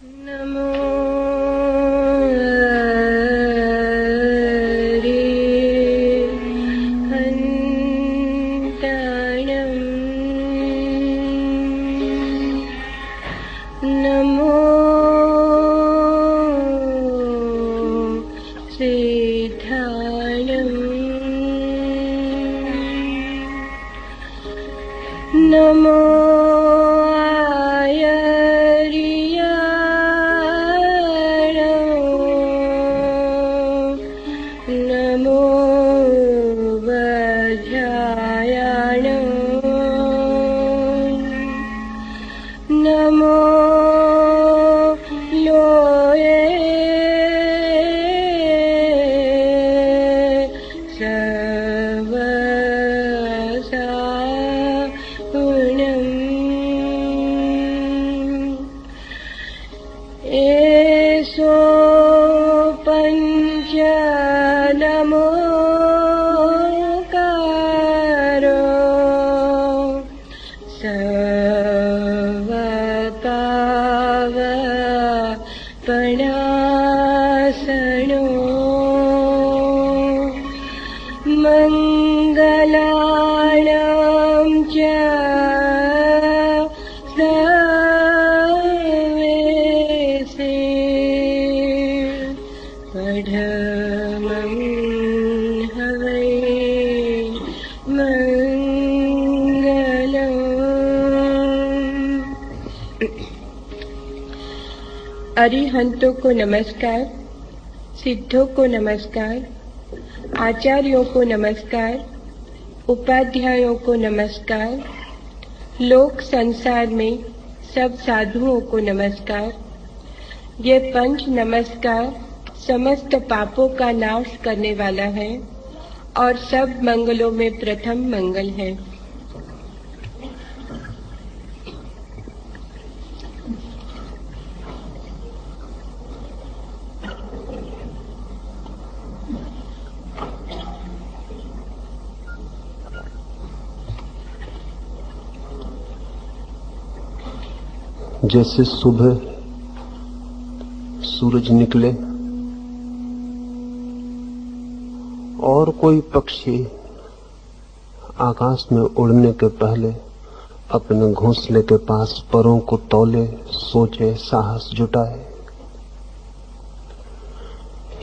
नमो नमो सिद्धाणं नमो नमो वज्रायण नमो लोये सर्वसाहुणम् एषो पञ्च नमोकारो सर्वपावपणासनो मङ्गलानां च सर्वेषे पठमं हवै मंगलम्। अरिहंतों को नमस्कार, सिद्धों को नमस्कार, आचार्यों को नमस्कार, उपाध्यायों को नमस्कार, लोक संसार में सब साधुओं को नमस्कार। ये पंच नमस्कार समस्त पापों का नाश करने वाला है और सब मंगलों में प्रथम मंगल है। जैसे सुबह सूरज निकले और कोई पक्षी आकाश में उड़ने के पहले अपने घोंसले के पास परों को तौले, सोचे, साहस जुटाए,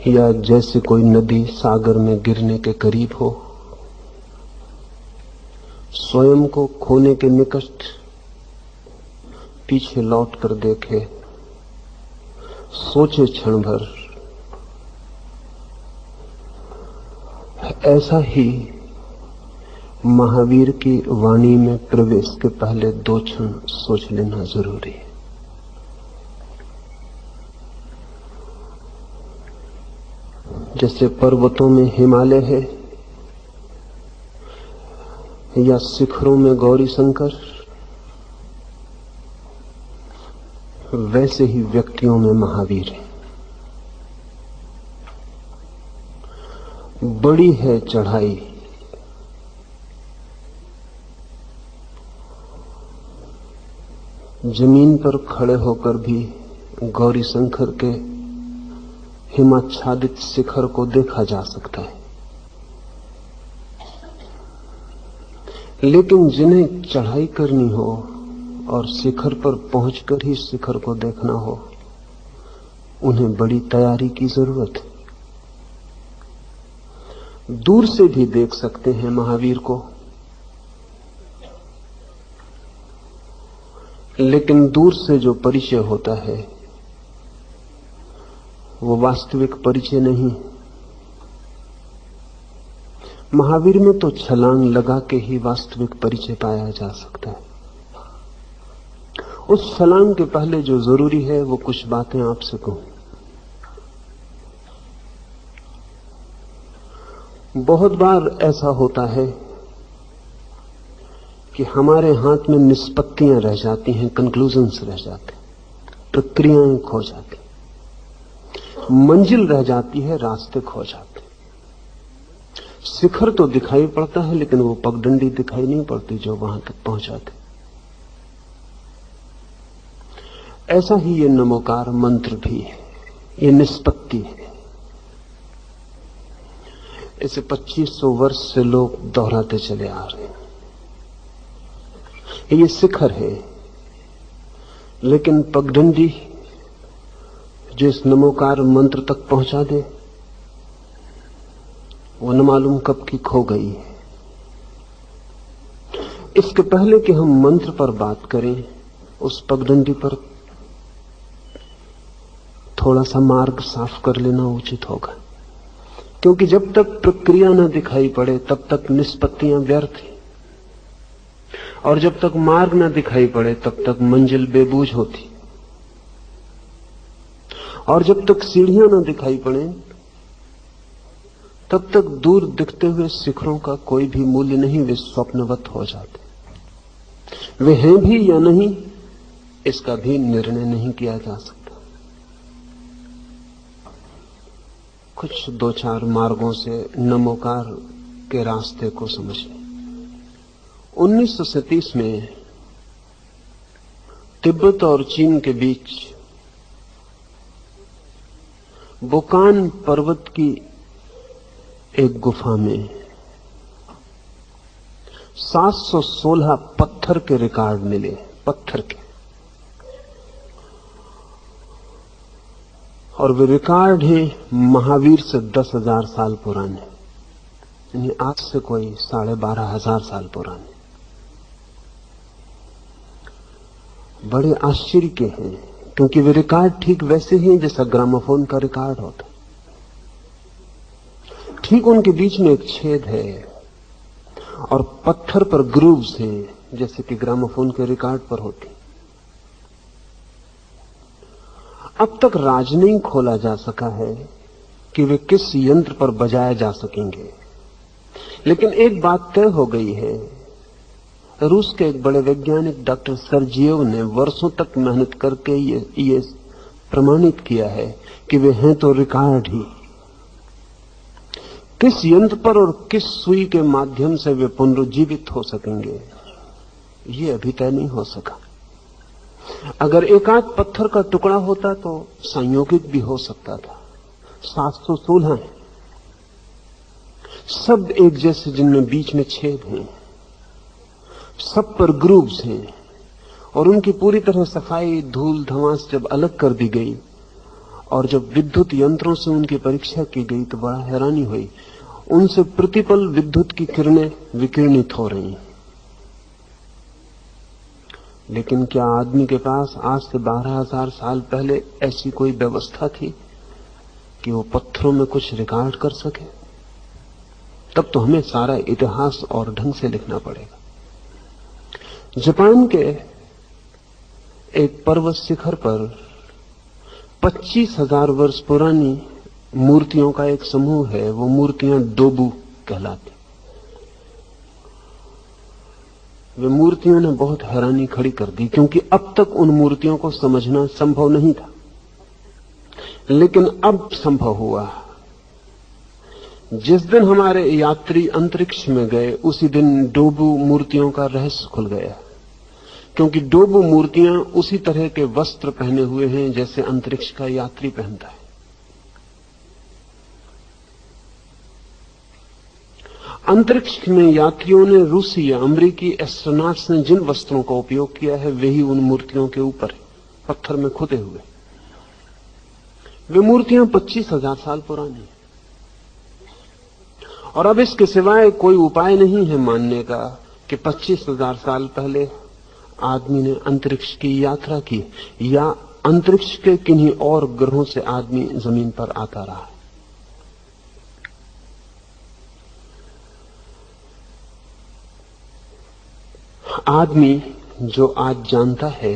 या जैसे कोई नदी सागर में गिरने के करीब हो, स्वयं को खोने के निकट पीछे लौट कर देखे, सोचे क्षण भर, ऐसा ही महावीर की वाणी में प्रवेश के पहले 2 क्षण सोच लेना जरूरी है। जैसे पर्वतों में हिमालय है या शिखरों में गौरी शंकर, वैसे ही व्यक्तियों में महावीर है। बड़ी है चढ़ाई, जमीन पर खड़े होकर भी गौरी शंकर के हिमाच्छादित शिखर को देखा जा सकता है, लेकिन जिन्हें चढ़ाई करनी हो और शिखर पर पहुंचकर ही शिखर को देखना हो, उन्हें बड़ी तैयारी की जरूरत है। दूर से भी देख सकते हैं महावीर को, लेकिन दूर से जो परिचय होता है वो वास्तविक परिचय नहीं। महावीर में तो छलांग लगा के ही वास्तविक परिचय पाया जा सकता है। उस छलांग के पहले जो जरूरी है वो कुछ बातें आपसे कहूं। बहुत बार ऐसा होता है कि हमारे हाथ में निष्पत्तियां रह जाती हैं, कंक्लूजन्स रह जाते, प्रक्रियाएं खो जाती, मंजिल रह जाती है, रास्ते खो जाते। शिखर तो दिखाई पड़ता है, लेकिन वो पगडंडी दिखाई नहीं पड़ती जो वहां तक पहुंचाते। ऐसा ही ये नमोकार मंत्र भी है, ये निष्पत्ति है। इसे 2500 वर्ष से लोग दोहराते चले आ रहे हैं। ये शिखर है, लेकिन पगडंडी जो इस नमोकार मंत्र तक पहुंचा दे, वो न मालूम कब की खो गई है। इसके पहले कि हम मंत्र पर बात करें, उस पगडंडी पर थोड़ा सा मार्ग साफ कर लेना उचित होगा, क्योंकि जब तक प्रक्रिया न दिखाई पड़े तब तक निष्पत्तियां व्यर्थ हैं, और जब तक मार्ग न दिखाई पड़े तब तक मंजिल बेबूझ होती, और जब तक सीढ़ियां न दिखाई पड़े तब तक दूर दिखते हुए शिखरों का कोई भी मूल्य नहीं, वे स्वप्नवत हो जाते। वे हैं भी या नहीं, इसका भी निर्णय नहीं किया जा सकता। कुछ 2-4 मार्गों से नमोकार के रास्ते को समझें। 1937 में तिब्बत और चीन के बीच बोकान पर्वत की एक गुफा में 716 पत्थर के रिकॉर्ड मिले, पत्थर के। और वे रिकॉर्ड हैं महावीर से 10,000 साल पुराने, यानी आज से कोई 12,500 साल पुराने। बड़े आश्चर्य के हैं, क्योंकि वे रिकॉर्ड ठीक वैसे ही हैं जैसा ग्रामोफोन का रिकॉर्ड होता। ठीक उनके बीच में एक छेद है और पत्थर पर ग्रूव्स हैं, जैसे कि ग्रामोफोन के रिकॉर्ड पर होती। अब तक राज नहीं खोला जा सका है कि वे किस यंत्र पर बजाए जा सकेंगे, लेकिन एक बात तय हो गई है। रूस के एक बड़े वैज्ञानिक डॉक्टर सर्जियव ने वर्षों तक मेहनत करके ये प्रमाणित किया है कि वे हैं तो रिकॉर्ड ही। किस यंत्र पर और किस सुई के माध्यम से वे पुनरुज्जीवित हो सकेंगे, ये अभी तय नहीं हो सका। अगर एकाध पत्थर का टुकड़ा होता तो संयोगिक भी हो सकता था। 716 है, सब एक जैसे, जिनमें बीच में छेद हैं, सब पर ग्रूव्स हैं, और उनकी पूरी तरह सफाई, धूल धमास जब अलग कर दी गई और जब विद्युत यंत्रों से उनकी परीक्षा की गई तो बड़ा हैरानी हुई। उनसे प्रतिपल विद्युत की किरणें विकिरणित हो रही हैं। लेकिन क्या आदमी के पास आज से 12,000 साल पहले ऐसी कोई व्यवस्था थी कि वो पत्थरों में कुछ रिकॉर्ड कर सके? तब तो हमें सारा इतिहास और ढंग से लिखना पड़ेगा। जापान के एक पर्वत शिखर पर 25,000 वर्ष पुरानी मूर्तियों का एक समूह है। वो मूर्तियां डोबू कहलाती। वे मूर्तियों ने बहुत हैरानी खड़ी कर दी, क्योंकि अब तक उन मूर्तियों को समझना संभव नहीं था, लेकिन अब संभव हुआ। जिस दिन हमारे यात्री अंतरिक्ष में गए उसी दिन डोबू मूर्तियों का रहस्य खुल गया, क्योंकि डोबू मूर्तियां उसी तरह के वस्त्र पहने हुए हैं जैसे अंतरिक्ष का यात्री पहनता है। अंतरिक्ष में यात्रियों ने, रूसी या अमेरिकी एस्ट्रोनॉट्स ने जिन वस्त्रों का उपयोग किया है वही उन मूर्तियों के ऊपर है, पत्थर में खुदे हुए। वे मूर्तियां 25,000 साल पुरानी हैं, और अब इसके सिवाय कोई उपाय नहीं है मानने का कि 25,000 साल पहले आदमी ने अंतरिक्ष की यात्रा की, या अंतरिक्ष के किन्हीं और ग्रहों से आदमी जमीन पर आता रहा। आदमी जो आज जानता है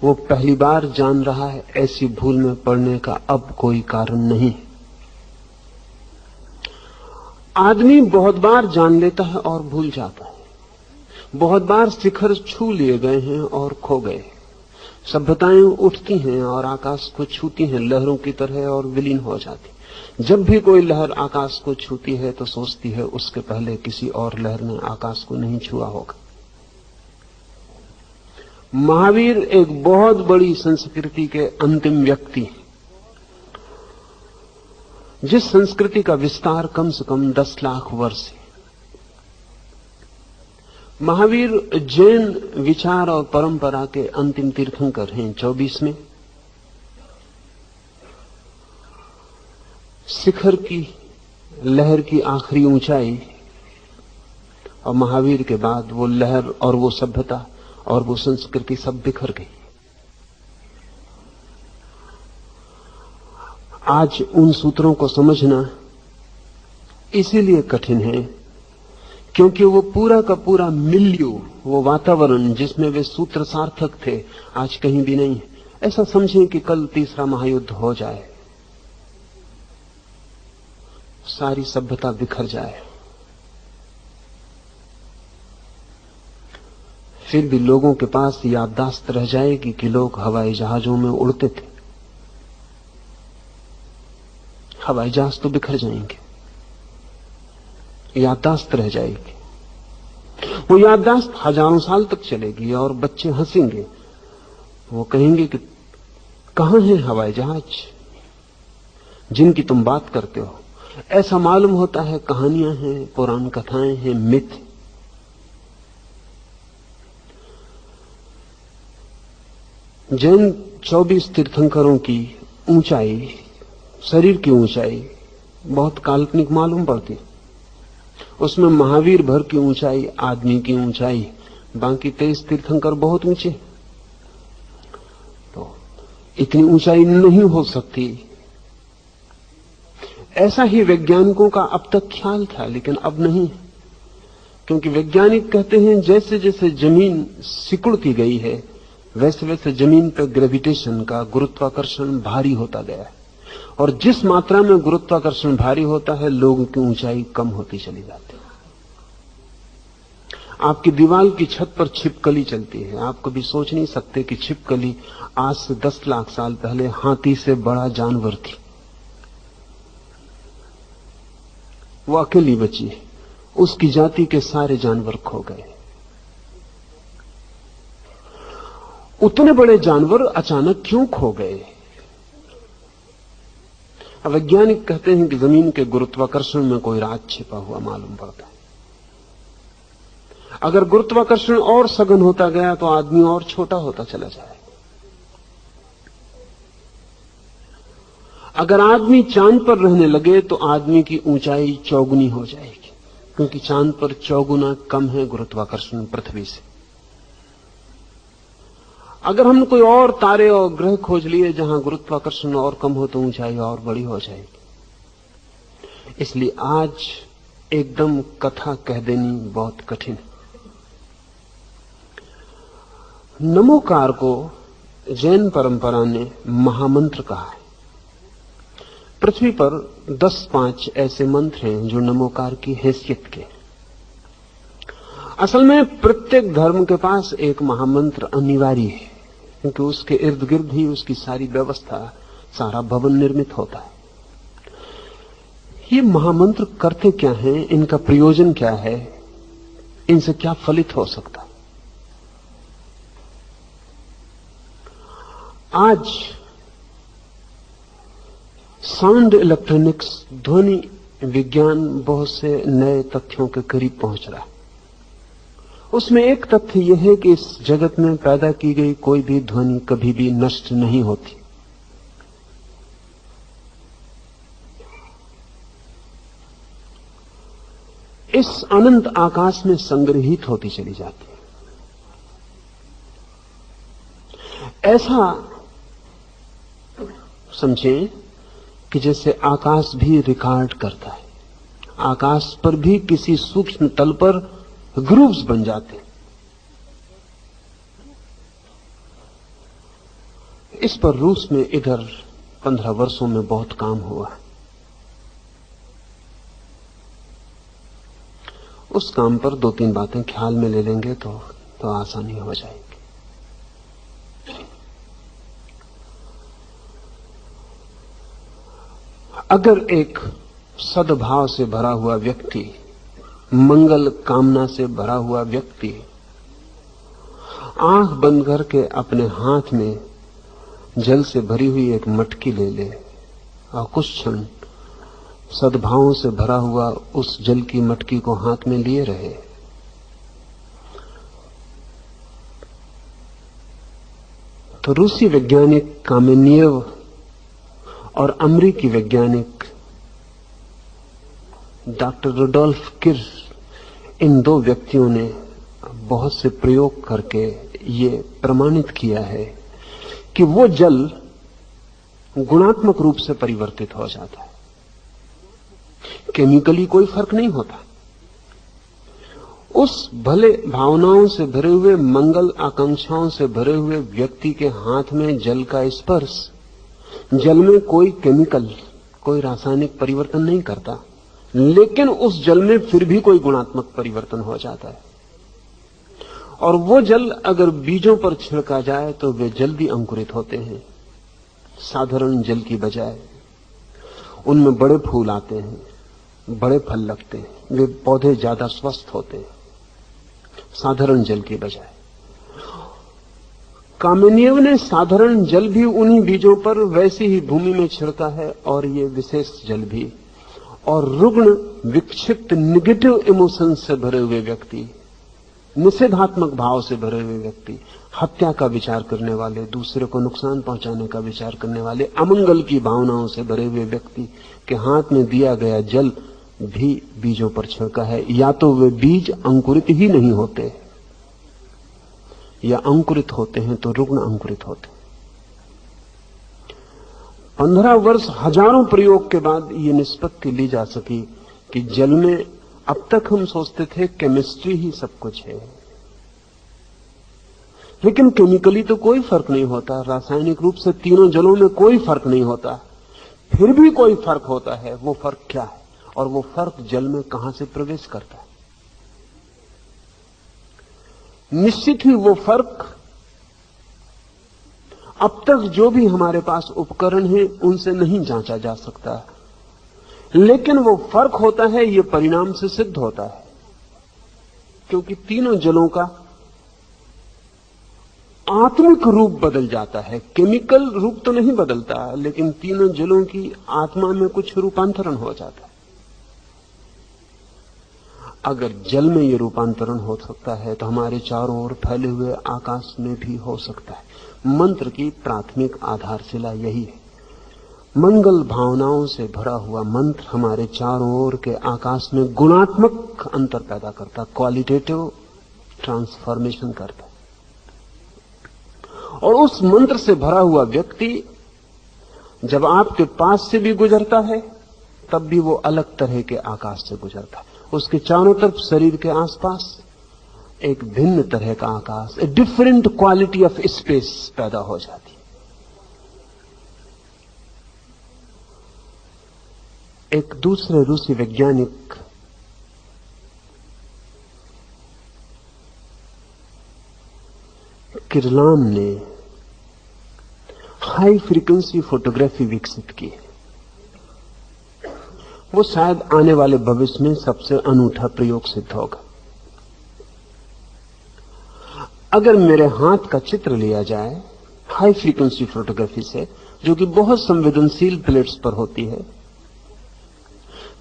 वो पहली बार जान रहा है। ऐसी भूल में पड़ने का अब कोई कारण नहीं। आदमी बहुत बार जान लेता है और भूल जाता है। बहुत बार शिखर छू लिए गए हैं और खो गए। सभ्यताएं उठती हैं और आकाश को छूती हैं लहरों की तरह और विलीन हो जाती। जब भी कोई लहर आकाश को छूती है तो सोचती है उसके पहले किसी और लहर ने आकाश को नहीं छुआ होगा। महावीर एक बहुत बड़ी संस्कृति के अंतिम व्यक्ति हैं, जिस संस्कृति का विस्तार कम से कम 10 लाख वर्ष है। महावीर जैन विचार और परंपरा के अंतिम तीर्थंकर हैं 24 में। शिखर की लहर की आखिरी ऊंचाई, और महावीर के बाद वो लहर और वो सभ्यता और वो संस्कृति सब बिखर गई। आज उन सूत्रों को समझना इसीलिए कठिन है क्योंकि वो पूरा का पूरा मिल्यू, वो वातावरण जिसमें वे सूत्र सार्थक थे, आज कहीं भी नहीं है। ऐसा समझें कि कल तीसरा महायुद्ध हो जाए, सारी सभ्यता बिखर जाए, फिर भी लोगों के पास याददाश्त रह जाएगी कि लोग हवाई जहाजों में उड़ते थे। हवाई जहाज तो बिखर जाएंगे, याददाश्त रह जाएगी। वो याददाश्त हजारों साल तक चलेगी और बच्चे हंसेंगे। वो कहेंगे कि कहां है हवाई जहाज जिनकी तुम बात करते हो। ऐसा मालूम होता है कहानियां हैं, पुराण कथाएं हैं, मिथ। जैन 24 तीर्थंकरों की ऊंचाई, शरीर की ऊंचाई बहुत काल्पनिक मालूम पड़ती। उसमें महावीर भर की ऊंचाई आदमी की ऊंचाई, बाकी 23 तीर्थंकर बहुत ऊंचे। तो इतनी ऊंचाई नहीं हो सकती, ऐसा ही वैज्ञानिकों का अब तक ख्याल था, लेकिन अब नहीं। क्योंकि वैज्ञानिक कहते हैं जैसे जैसे जमीन सिकुड़ती गई है वैसे वैसे जमीन पर ग्रेविटेशन का, गुरुत्वाकर्षण भारी होता गया है, और जिस मात्रा में गुरुत्वाकर्षण भारी होता है लोगों की ऊंचाई कम होती चली जाती है। आपकी दीवार की छत पर छिपकली चलती है, आप कभी सोच नहीं सकते कि छिपकली आज से 10 लाख साल पहले हाथी से बड़ा जानवर थी। वो अकेली बची, उसकी जाति के सारे जानवर खो गए। उतने बड़े जानवर अचानक क्यों खो गए? वैज्ञानिक कहते हैं कि जमीन के गुरुत्वाकर्षण में कोई राज छिपा हुआ मालूम पड़ता है। अगर गुरुत्वाकर्षण और सघन होता गया तो आदमी और छोटा होता चला जाए। अगर आदमी चांद पर रहने लगे तो आदमी की ऊंचाई चौगुनी हो जाएगी, क्योंकि चांद पर चौगुना कम है गुरुत्वाकर्षण पृथ्वी से। अगर हम कोई और तारे और ग्रह खोज लिए जहां गुरुत्वाकर्षण और कम हो तो ऊंचाई और बड़ी हो जाएगी। इसलिए आज एकदम कथा कह देनी बहुत कठिन है। नमोकार को जैन परंपरा ने महामंत्र कहा है। पृथ्वी पर 10-5 ऐसे मंत्र हैं जो नमोकार की हैसियत के। असल में प्रत्येक धर्म के पास एक महामंत्र अनिवार्य है, क्योंकि उसके इर्द गिर्द ही उसकी सारी व्यवस्था, सारा भवन निर्मित होता है। ये महामंत्र करते क्या हैं, इनका प्रयोजन क्या है, इनसे क्या फलित हो सकता है? आज साउंड इलेक्ट्रॉनिक्स, ध्वनि विज्ञान बहुत से नए तथ्यों के करीब पहुंच रहा है। उसमें एक तथ्य यह है कि इस जगत में पैदा की गई कोई भी ध्वनि कभी भी नष्ट नहीं होती। इस अनंत आकाश में संग्रहित होती चली जाती है। ऐसा समझें कि जैसे आकाश भी रिकॉर्ड करता है, आकाश पर भी किसी सूक्ष्म तल पर ग्रूव्स बन जाते। इस पर रूस में इधर 15 वर्षों में बहुत काम हुआ। उस काम पर 2-3 बातें ख्याल में ले लेंगे तो आसानी हो जाएगी। अगर एक सद्भाव से भरा हुआ व्यक्ति, मंगल कामना से भरा हुआ व्यक्ति आंख बंद करके अपने हाथ में जल से भरी हुई एक मटकी ले ले और कुछ क्षण सद्भावों से भरा हुआ उस जल की मटकी को हाथ में लिए रहे। तो रूसी वैज्ञानिक कामेनियव और अमेरिकी वैज्ञानिक डॉक्टर रुडोल्फ किर्श, इन दो व्यक्तियों ने बहुत से प्रयोग करके ये प्रमाणित किया है कि वो जल गुणात्मक रूप से परिवर्तित हो जाता है। केमिकली कोई फर्क नहीं होता। उस भले भावनाओं से भरे हुए, मंगल आकांक्षाओं से भरे हुए व्यक्ति के हाथ में जल का स्पर्श जल में कोई केमिकल, कोई रासायनिक परिवर्तन नहीं करता, लेकिन उस जल में फिर भी कोई गुणात्मक परिवर्तन हो जाता है। और वो जल अगर बीजों पर छिड़का जाए तो वे जल्दी अंकुरित होते हैं, साधारण जल की बजाय। उनमें बड़े फूल आते हैं, बड़े फल लगते हैं, वे पौधे ज्यादा स्वस्थ होते हैं साधारण जल की बजाय। कामेनियव ने साधारण जल भी उन्हीं बीजों पर वैसी ही भूमि में छिड़का है, और ये विशेष जल भी। और रुग्ण, विक्षिप्त, निगेटिव इमोशन से भरे हुए व्यक्ति, निषेधात्मक भाव से भरे हुए व्यक्ति, हत्या का विचार करने वाले, दूसरे को नुकसान पहुंचाने का विचार करने वाले, अमंगल की भावनाओं से भरे हुए व्यक्ति के हाथ में दिया गया जल भी बीजों पर छिड़का है। या तो वे बीज अंकुरित ही नहीं होते, या अंकुरित होते हैं तो रुग्ण अंकुरित होते हैं। 15 वर्ष, हजारों प्रयोग के बाद ये निष्पत्ति ली जा सकी कि जल में, अब तक हम सोचते थे केमिस्ट्री ही सब कुछ है, लेकिन केमिकली तो कोई फर्क नहीं होता, रासायनिक रूप से तीनों जलों में कोई फर्क नहीं होता। फिर भी कोई फर्क होता है। वो फर्क क्या है, और वो फर्क जल में कहां से प्रवेश करता है? निश्चित ही वो फर्क अब तक जो भी हमारे पास उपकरण हैं उनसे नहीं जांचा जा सकता, लेकिन वो फर्क होता है, ये परिणाम से सिद्ध होता है। क्योंकि तीनों जलों का आत्मिक रूप बदल जाता है, केमिकल रूप तो नहीं बदलता, लेकिन तीनों जलों की आत्मा में कुछ रूपांतरण हो जाता है। अगर जल में ये रूपांतरण हो सकता है तो हमारे चारों ओर फैले हुए आकाश में भी हो सकता है। मंत्र की प्राथमिक आधारशिला यही है। मंगल भावनाओं से भरा हुआ मंत्र हमारे चारों ओर के आकाश में गुणात्मक अंतर पैदा करता, क्वालिटेटिव ट्रांसफॉर्मेशन करता। और उस मंत्र से भरा हुआ व्यक्ति जब आपके पास से भी गुजरता है तब भी वो अलग तरह के आकाश से गुजरता है। उसके चारों तरफ, शरीर के आसपास एक भिन्न तरह का आकाश, a different quality of space पैदा हो जाती है। एक दूसरे रूसी वैज्ञानिक किरलान ने हाई फ्रीक्वेंसी फोटोग्राफी विकसित की। वो शायद आने वाले भविष्य में सबसे अनूठा प्रयोग सिद्ध होगा। अगर मेरे हाथ का चित्र लिया जाए हाई फ्रीक्वेंसी फोटोग्राफी से, जो कि बहुत संवेदनशील प्लेट्स पर होती है,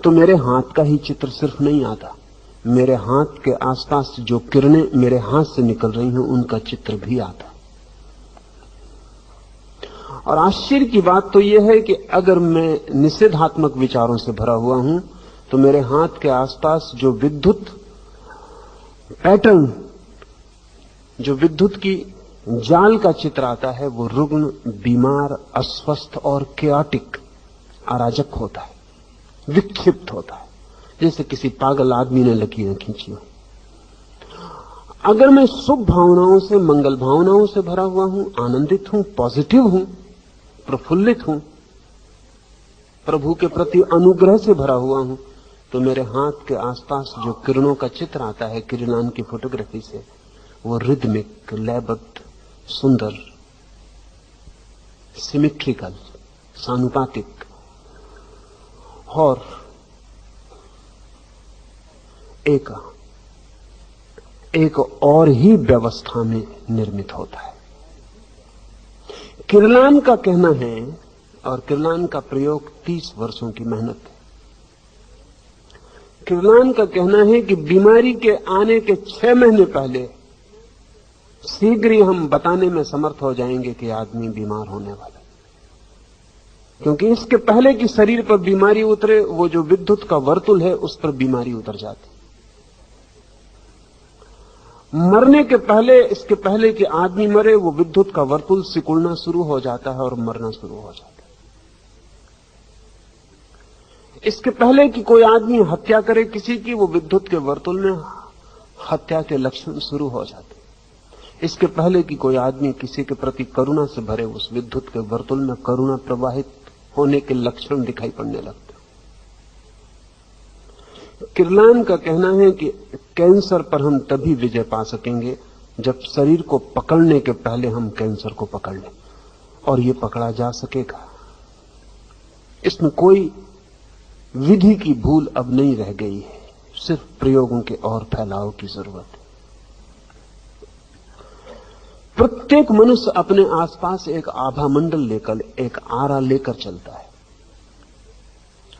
तो मेरे हाथ का ही चित्र सिर्फ नहीं आता, मेरे हाथ के आसपास जो किरणें मेरे हाथ से निकल रही हैं उनका चित्र भी आता। और आश्चर्य की बात तो यह है कि अगर मैं निषेधात्मक विचारों से भरा हुआ हूं तो मेरे हाथ के आसपास जो विद्युत पैटर्न, जो विद्युत की जाल का चित्र आता है, वो रुग्ण, बीमार, अस्वस्थ और कैओटिक, अराजक होता है, विक्षिप्त होता है, जैसे किसी पागल आदमी ने लकीरें खींची हो। अगर मैं शुभ भावनाओं से, मंगल भावनाओं से भरा हुआ हूं, आनंदित हूं, पॉजिटिव हूं, प्रफुल्लित हूं, प्रभु के प्रति अनुग्रह से भरा हुआ हूं, तो मेरे हाथ के आसपास जो किरणों का चित्र आता है किरलान की फोटोग्राफी से, वो रिदमिक, लयबद्ध, सुंदर, सिमेट्रिकल, सानुपातिक और एक और ही व्यवस्था में निर्मित होता है। किरलान का कहना है, और किरलान का प्रयोग 30 वर्षों की मेहनत है। किरलान का कहना है कि बीमारी के आने के 6 महीने पहले शीघ्र ही हम बताने में समर्थ हो जाएंगे कि आदमी बीमार होने वाला है, क्योंकि इसके पहले कि शरीर पर बीमारी उतरे, वो जो विद्युत का वर्तुल है उस पर बीमारी उतर जाती। मरने के पहले, इसके पहले कि आदमी मरे, वो विद्युत का वर्तुल सिकुड़ना शुरू हो जाता है और मरना शुरू हो जाता है। इसके पहले कि कोई आदमी हत्या करे किसी की, वो विद्युत के वर्तुल में हत्या के लक्षण शुरू हो जाते। इसके पहले कि कोई आदमी किसी के प्रति करुणा से भरे, उस विद्युत के वर्तुल में करुणा प्रवाहित होने के लक्षण दिखाई पड़ने लगते। किरलान का कहना है कि कैंसर पर हम तभी विजय पा सकेंगे जब शरीर को पकड़ने के पहले हम कैंसर को पकड़ लें, और ये पकड़ा जा सकेगा। इसमें कोई विधि की भूल अब नहीं रह गई है, सिर्फ प्रयोगों के और फैलाव की जरूरत है। प्रत्येक मनुष्य अपने आसपास एक आभा मंडल लेकर, एक आरा लेकर चलता है।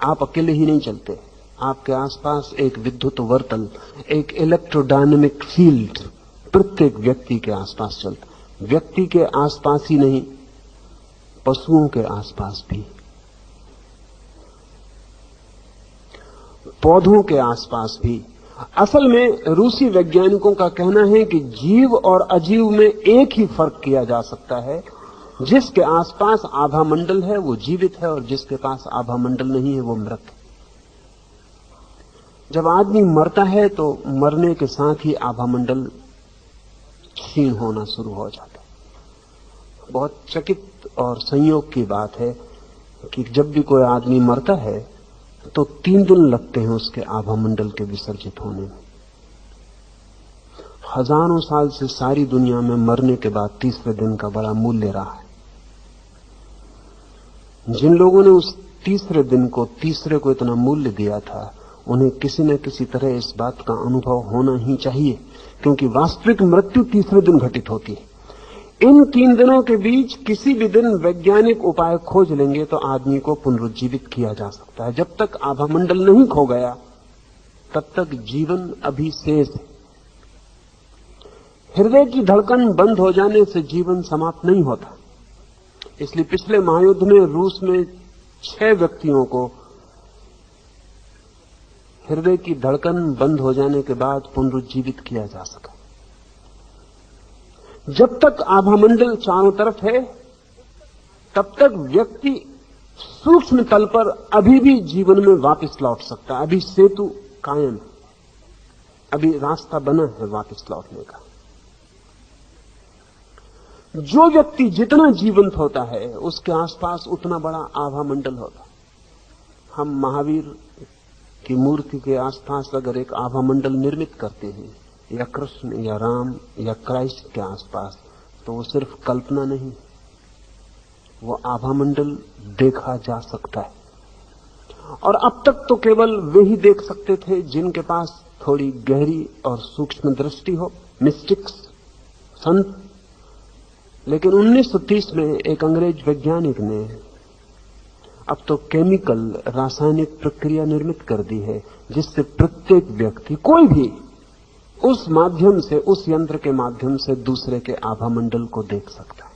आप अकेले ही नहीं चलते, आपके आसपास एक विद्युत वर्तल, एक इलेक्ट्रोडायनेमिक फील्ड प्रत्येक व्यक्ति के आसपास चलता। व्यक्ति के आसपास ही नहीं, पशुओं के आसपास भी, पौधों के आसपास भी। असल में रूसी वैज्ञानिकों का कहना है कि जीव और अजीव में एक ही फर्क किया जा सकता है, जिसके आसपास आभा मंडल है वो जीवित है, और जिसके पास आभा मंडल नहीं है वो मृत है। जब आदमी मरता है तो मरने के साथ ही आभा मंडल क्षीण होना शुरू हो जाता है। बहुत चकित और संयोग की बात है कि जब भी कोई आदमी मरता है तो 3 दिन लगते हैं उसके आभा मंडल के विसर्जित होने में। हजारों साल से सारी दुनिया में मरने के बाद तीसरे दिन का बड़ा मूल्य रहा है। जिन लोगों ने उस तीसरे दिन को, तीसरे को इतना मूल्य दिया था, उन्हें किसी न किसी तरह इस बात का अनुभव होना ही चाहिए, क्योंकि वास्तविक मृत्यु तीसरे दिन घटित होती है। इन 3 दिनों के बीच किसी भी दिन वैज्ञानिक उपाय खोज लेंगे तो आदमी को पुनरुज्जीवित किया जा सकता है। जब तक आभा मंडल नहीं खो गया तब तक जीवन अभी शेष है। हृदय की धड़कन बंद हो जाने से जीवन समाप्त नहीं होता। इसलिए पिछले महायुद्ध में रूस में 6 व्यक्तियों को हृदय की धड़कन बंद हो जाने के बाद पुनरुज्जीवित किया जा सका। जब तक आभामंडल चारों तरफ है तब तक व्यक्ति सूक्ष्म तल पर अभी भी जीवन में वापस लौट सकता है। अभी सेतु कायम, अभी रास्ता बना है वापस लौटने का। जो व्यक्ति जितना जीवंत होता है उसके आसपास उतना बड़ा आभामंडल होता। हम महावीर की मूर्ति के आसपास अगर एक आभामंडल निर्मित करते हैं, या कृष्ण या राम या क्राइस्ट के आसपास, तो वो सिर्फ कल्पना नहीं, वो आभामंडल देखा जा सकता है। और अब तक तो केवल वे ही देख सकते थे जिनके पास थोड़ी गहरी और सूक्ष्म दृष्टि हो, मिस्टिक्स, संत। लेकिन 1930 में एक अंग्रेज वैज्ञानिक ने अब तो केमिकल, रासायनिक प्रक्रिया निर्मित कर दी है जिससे प्रत्येक व्यक्ति, कोई भी, उस माध्यम से, उस यंत्र के माध्यम से दूसरे के आभामंडल को देख सकता है।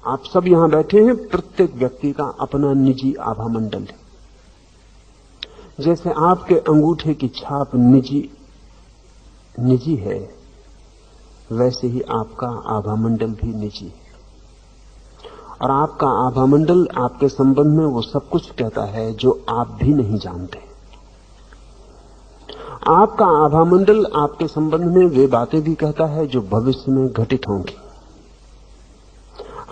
आप सब यहां बैठे हैं, प्रत्येक व्यक्ति का अपना निजी आभामंडल है। जैसे आपके अंगूठे की छाप निजी है, वैसे ही आपका आभामंडल भी निजी है। और आपका आभामंडल आपके संबंध में वो सब कुछ कहता है जो आप भी नहीं जानते। आपका आभामंडल आपके संबंध में वे बातें भी कहता है जो भविष्य में घटित होंगी।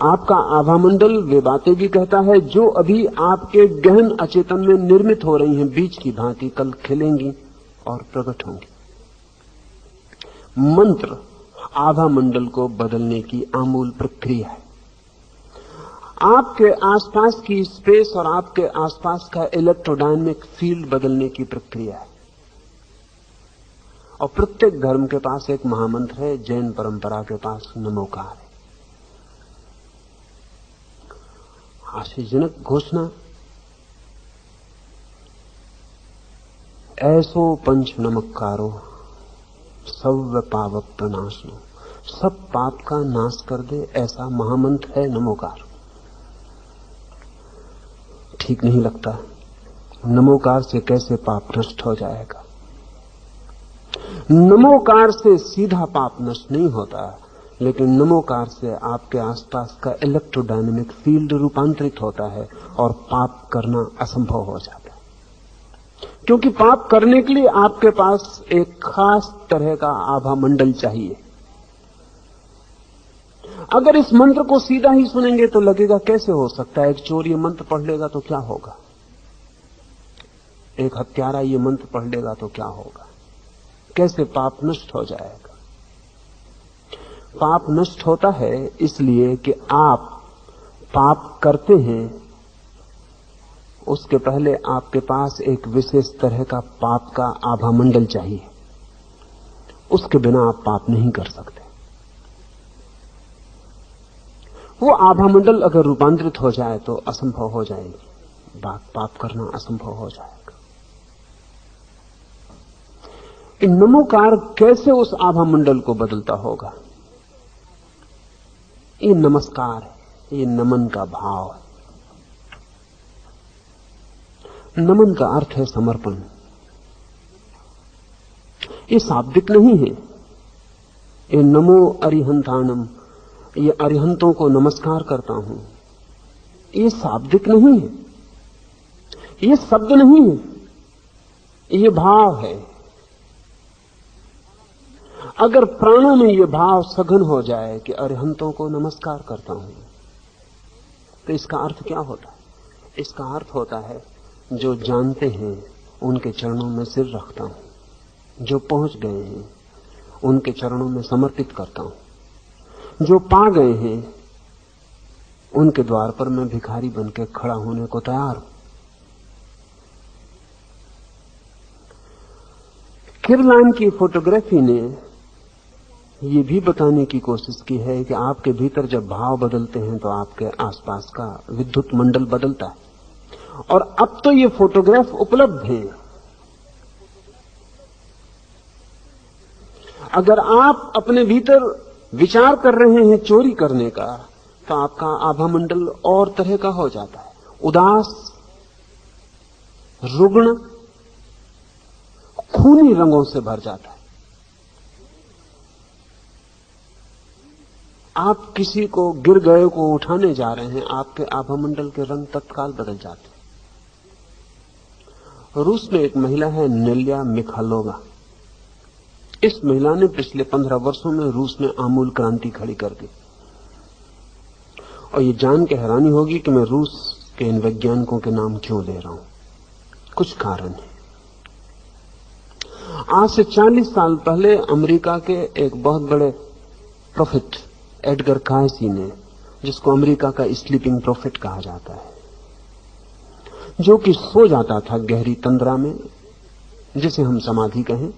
आपका आभामंडल वे बातें भी कहता है जो अभी आपके गहन अचेतन में निर्मित हो रही हैं, बीज की भांति कल खिलेंगी और प्रकट होंगी। मंत्र आभामंडल को बदलने की आमूल प्रक्रिया है। आपके आसपास की स्पेस और आपके आसपास का इलेक्ट्रोडायनेमिक फील्ड बदलने की प्रक्रिया है। और प्रत्येक धर्म के पास एक महामंत्र है। जैन परंपरा के पास नमोकार है। आश्चर्यजनक घोषणा। ऐसो पंच नमक्कारो सव्य पावक प्रनाशनो, सब पाप का नाश कर दे, ऐसा महामंत्र है नमोकार। ठीक नहीं लगता। नमोकार से कैसे पाप नष्ट हो जाएगा? नमोकार से सीधा पाप नष्ट नहीं होता, लेकिन नमोकार से आपके आसपास का इलेक्ट्रोडायनेमिक फील्ड रूपांतरित होता है और पाप करना असंभव हो जाता है। क्योंकि पाप करने के लिए आपके पास एक खास तरह का आभा मंडल चाहिए। अगर इस मंत्र को सीधा ही सुनेंगे तो लगेगा कैसे हो सकता है? एक चोर ये मंत्र पढ़ लेगा तो क्या होगा? एक हत्यारा ये मंत्र पढ़ लेगा तो क्या होगा? कैसे पाप नष्ट हो जाएगा? पाप नष्ट होता है इसलिए कि आप पाप करते हैं, उसके पहले आपके पास एक विशेष तरह का पाप का आभा मंडल चाहिए। उसके बिना आप पाप नहीं कर सकते। वो आभा मंडल अगर रूपांतरित हो जाए तो असंभव हो जाएगी, पाप करना असंभव हो जाएगा। नमोकार कैसे उस आभा मंडल को बदलता होगा? ये नमस्कार है, ये नमन का भाव है। नमन का अर्थ है समर्पण। ये शाब्दिक नहीं है। ये नमो अरिहंताणम, ये अरिहंतों को नमस्कार करता हूं, ये शाब्दिक नहीं है, ये शब्द नहीं है, ये भाव है। अगर प्राणों में ये भाव सघन हो जाए कि अरिहंतों को नमस्कार करता हूं, तो इसका अर्थ क्या होता है? इसका अर्थ होता है जो जानते हैं उनके चरणों में सिर रखता हूं, जो पहुंच गए हैं उनके चरणों में समर्पित करता हूं, जो पा गए हैं उनके द्वार पर मैं भिखारी बनकर खड़ा होने को तैयार हूं। किरलान की फोटोग्राफी ने ये भी बताने की कोशिश की है कि आपके भीतर जब भाव बदलते हैं तो आपके आसपास का विद्युत मंडल बदलता है। और अब तो ये फोटोग्राफ उपलब्ध हैं। अगर आप अपने भीतर विचार कर रहे हैं चोरी करने का, तो आपका आभा मंडल और तरह का हो जाता है, उदास, रुग्ण, खूनी रंगों से भर जाता है। आप किसी को गिर गए को उठाने जा रहे हैं, आपके आभा मंडल के रंग तत्काल बदल जाते हैं। रूस में एक महिला है नेल्या मिखालोवा। इस महिला ने पिछले 15 वर्षों में रूस में आमूल क्रांति खड़ी कर दी। और ये जान के हैरानी होगी कि मैं रूस के इन वैज्ञानिकों के नाम क्यों ले रहा हूं। कुछ कारण है। आज से 40 साल पहले अमेरिका के एक बहुत बड़े प्रोफेट एडगर कायसी ने, जिसको अमेरिका का स्लीपिंग प्रोफेट कहा जाता है, जो कि सो जाता था गहरी तंद्रा में, जिसे हम समाधि कहें,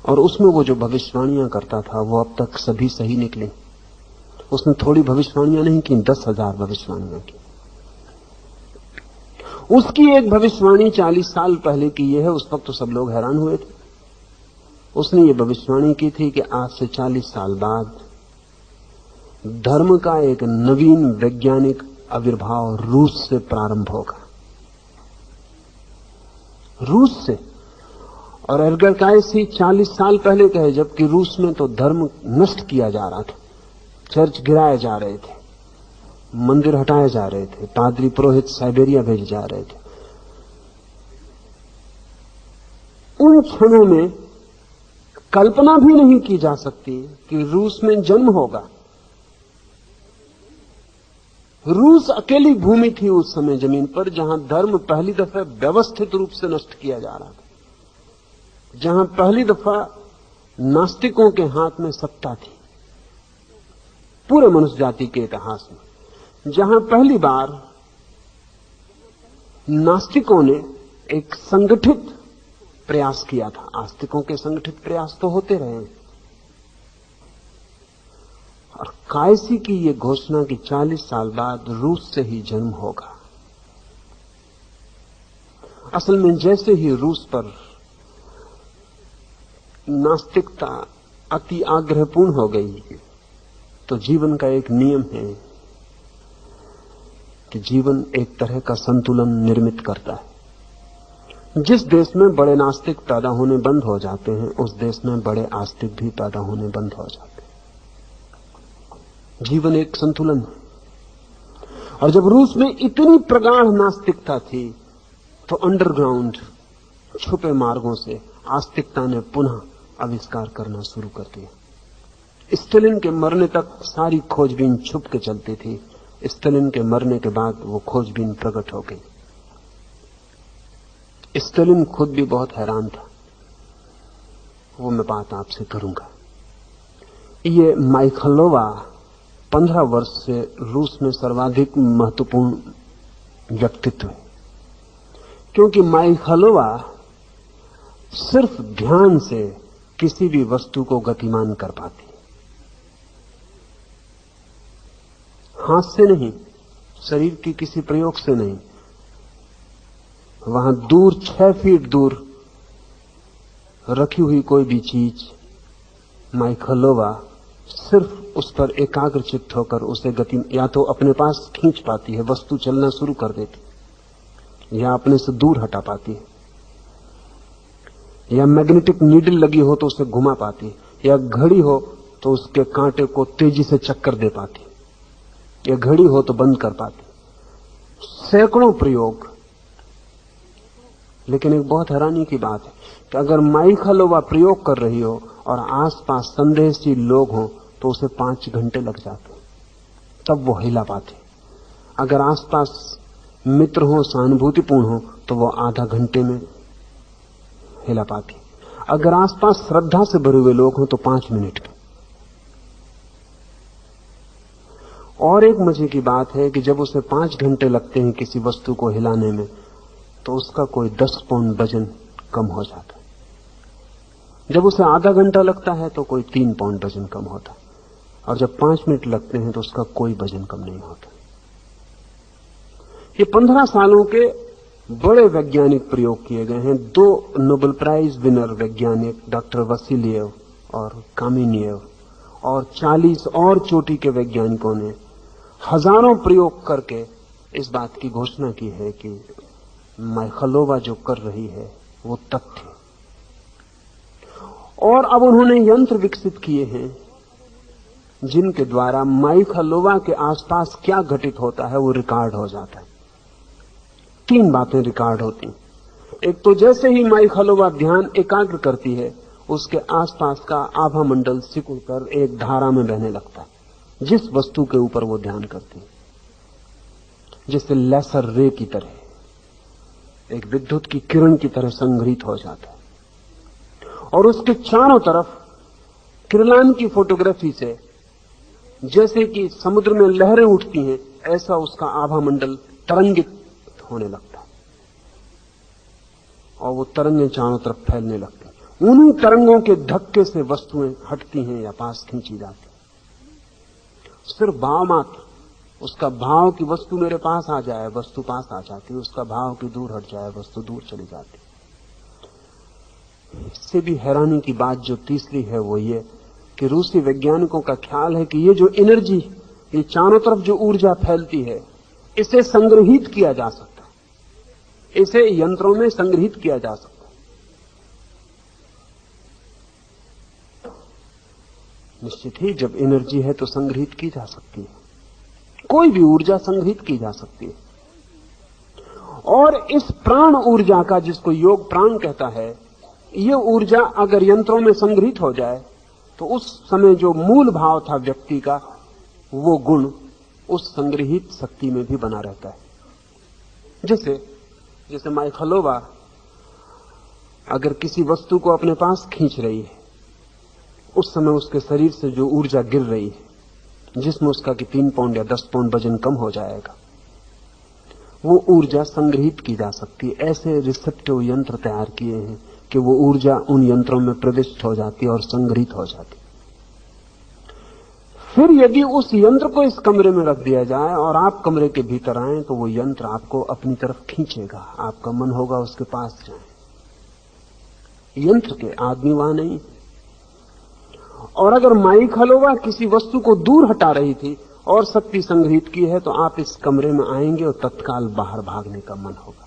और उसमें वो जो भविष्यवाणियां करता था वो अब तक सभी सही निकली। उसने थोड़ी भविष्यवाणियां नहीं की, 10,000 भविष्यवाणियां की। उसकी एक भविष्यवाणी 40 साल पहले की ये है। उस वक्त तो सब लोग हैरान हुए थे। उसने ये भविष्यवाणी की थी कि आज से 40 साल बाद धर्म का एक नवीन वैज्ञानिक आविर्भाव रूस से प्रारंभ होगा, रूस से। और एडगर कायसी 40 साल पहले कहे, जबकि रूस में तो धर्म नष्ट किया जा रहा था, चर्च गिराए जा रहे थे, मंदिर हटाए जा रहे थे, पादरी पुरोहित साइबेरिया भेजे जा रहे थे। उन क्षणों में कल्पना भी नहीं की जा सकती कि रूस में जन्म होगा। रूस अकेली भूमि थी उस समय जमीन पर जहां धर्म पहली दफा व्यवस्थित रूप से नष्ट किया जा रहा था, जहां पहली दफा नास्तिकों के हाथ में सत्ता थी पूरे मनुष्य जाति के इतिहास में, जहां पहली बार नास्तिकों ने एक संगठित प्रयास किया था। आस्तिकों के संगठित प्रयास तो होते रहे, और कायसी की ये घोषणा कि 40 साल बाद रूस से ही जन्म होगा। असल में जैसे ही रूस पर नास्तिकता अति आग्रहपूर्ण हो गई, तो जीवन का एक नियम है कि जीवन एक तरह का संतुलन निर्मित करता है। जिस देश में बड़े नास्तिक पैदा होने बंद हो जाते हैं, उस देश में बड़े आस्तिक भी पैदा होने बंद हो जाते हैं। जीवन एक संतुलन है। और जब रूस में इतनी प्रगाढ़ नास्तिकता थी, तो अंडरग्राउंड छुपे मार्गों से आस्तिकता ने पुनः आविष्कार करना शुरू कर दिया। स्टालिन के मरने तक सारी खोजबीन छुप के चलती थी। स्टालिन के मरने के बाद वो खोजबीन प्रकट हो गई। स्टालिन खुद भी बहुत हैरान था, वो मैं बात आपसे करूंगा। ये माइखलोवा 15 वर्ष से रूस में सर्वाधिक महत्वपूर्ण व्यक्तित्व है, क्योंकि माइखलोवा सिर्फ ध्यान से किसी भी वस्तु को गतिमान कर पाती, हाथ से नहीं, शरीर की किसी प्रयोग से नहीं। वहां दूर 6 फीट दूर रखी हुई कोई भी चीज, माइखलोवा सिर्फ उस पर एकाग्रचित्त होकर उसे गति या तो अपने पास खींच पाती है, वस्तु चलना शुरू कर देती, या अपने से दूर हटा पाती है, या मैग्नेटिक नीडल लगी हो तो उसे घुमा पाती, या घड़ी हो तो उसके कांटे को तेजी से चक्कर दे पाती, या घड़ी हो तो बंद कर पाती। सैकड़ों प्रयोग। लेकिन एक बहुत हैरानी की बात है कि अगर माइखलोवा प्रयोग कर रही हो और आसपास संदेहशील लोग हों, तो उसे 5 घंटे लग जाते, तब वो हिला पाती। अगर आसपास मित्र हो, सहानुभूतिपूर्ण हो, तो वो आधा घंटे में हिला पाती। अगर आसपास श्रद्धा से भरे हुए लोग हों तो 5 मिनट में। और एक मजे की बात है कि जब उसे 5 घंटे लगते हैं किसी वस्तु को हिलाने में, तो उसका कोई 10 पाउंड वजन कम हो जाता है। जब उसे आधा घंटा लगता है तो कोई 3 पाउंड वजन कम होता है, और जब 5 मिनट लगते हैं तो उसका कोई वजन कम नहीं होता। ये 15 सालों के बड़े वैज्ञानिक प्रयोग किए गए हैं। 2 नोबेल प्राइज विनर वैज्ञानिक डॉक्टर वसीलिएव और कामिनिएव और 40 और चोटी के वैज्ञानिकों ने हजारों प्रयोग करके इस बात की घोषणा की है कि माइखलोवा जो कर रही है वो तथ्य। और अब उन्होंने यंत्र विकसित किए हैं जिनके द्वारा माइखलोवा के आसपास क्या घटित होता है वो रिकॉर्ड हो जाता है। 3 बातें रिकॉर्ड होती हैं। एक तो जैसे ही माइखलोवा ध्यान एकाग्र करती है, उसके आसपास का आभा मंडल सिकुड़कर एक धारा में बहने लगता है, जिस वस्तु के ऊपर वो ध्यान करती है, जैसे लेसर रे की तरह, एक विद्युत की किरण की तरह संग्रहित हो जाता है। और उसके चारों तरफ किरलान की फोटोग्राफी से जैसे कि समुद्र में लहरें उठती हैं, ऐसा उसका आभा मंडल तरंगित होने लगता है, और वो तरंगें चारों तरफ फैलने लगती हैं। उन्हीं तरंगों के धक्के से वस्तुएं हटती हैं या पास खींची जाती हैं। सिर्फ भाव मात्र, उसका भाव की वस्तु मेरे पास आ जाए, वस्तु पास आ जाती है, उसका भाव की दूर हट जाए, वस्तु दूर चली जाती है। इससे भी हैरानी की बात जो तीसरी है वो ये कि रूसी वैज्ञानिकों का ख्याल है कि ये जो एनर्जी, ये चारों तरफ जो ऊर्जा फैलती है, इसे संग्रहित किया जा सकता है, इसे यंत्रों में संग्रहित किया जा सकता है। निश्चित ही जब एनर्जी है तो संग्रहित की जा सकती है, कोई भी ऊर्जा संग्रहित की जा सकती है। और इस प्राण ऊर्जा का, जिसको योग प्राण कहता है, ये ऊर्जा अगर यंत्रों में संग्रहित हो जाए तो उस समय जो मूल भाव था व्यक्ति का, वो गुण उस संग्रहित शक्ति में भी बना रहता है। जैसे माइखलोवा अगर किसी वस्तु को अपने पास खींच रही है, उस समय उसके शरीर से जो ऊर्जा गिर रही है, जिसमें उसका कि 3 पाउंड या 10 पाउंड वजन कम हो जाएगा, वो ऊर्जा संग्रहित की जा सकती है। ऐसे रिसेप्टिव यंत्र तैयार किए हैं कि वो ऊर्जा उन यंत्रों में प्रविष्ट हो जाती और संग्रहित हो जाती। फिर यदि उस यंत्र को इस कमरे में रख दिया जाए और आप कमरे के भीतर आए तो वो यंत्र आपको अपनी तरफ खींचेगा, आपका मन होगा उसके पास जाए। यंत्र के आदमी वहां नहीं। और अगर माई खलोवा किसी वस्तु को दूर हटा रही थी और शक्ति संग्रहित की है तो आप इस कमरे में आएंगे और तत्काल बाहर भागने का मन होगा।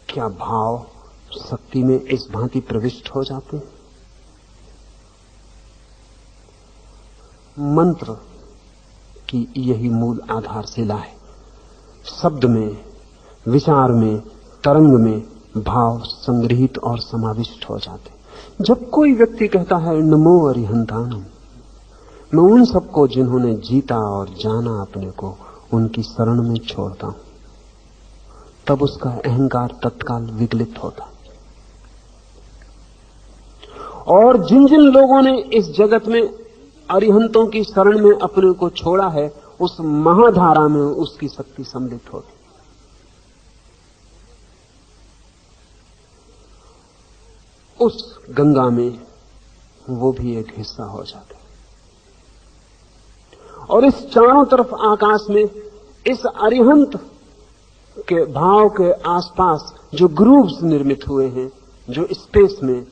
क्या भाव शक्ति में इस भांति प्रविष्ट हो जाते हैं? मंत्र की यही मूल आधारशिला है। शब्द में, विचार में, तरंग में भाव संग्रहित और समाविष्ट हो जाते। जब कोई व्यक्ति कहता है नमो अरिहंतानम, मैं उन सबको जिन्होंने जीता और जाना अपने को, उनकी शरण में छोड़ता हूं, तब उसका अहंकार तत्काल विगलित होता। और जिन जिन लोगों ने इस जगत में अरिहंतों की शरण में अपने को छोड़ा है, उस महाधारा में उसकी शक्ति सम्मिलित होती। उस गंगा में वो भी एक हिस्सा हो जाता है। और इस चारों तरफ आकाश में इस अरिहंत के भाव के आसपास जो ग्रूव्स निर्मित हुए हैं, जो स्पेस में,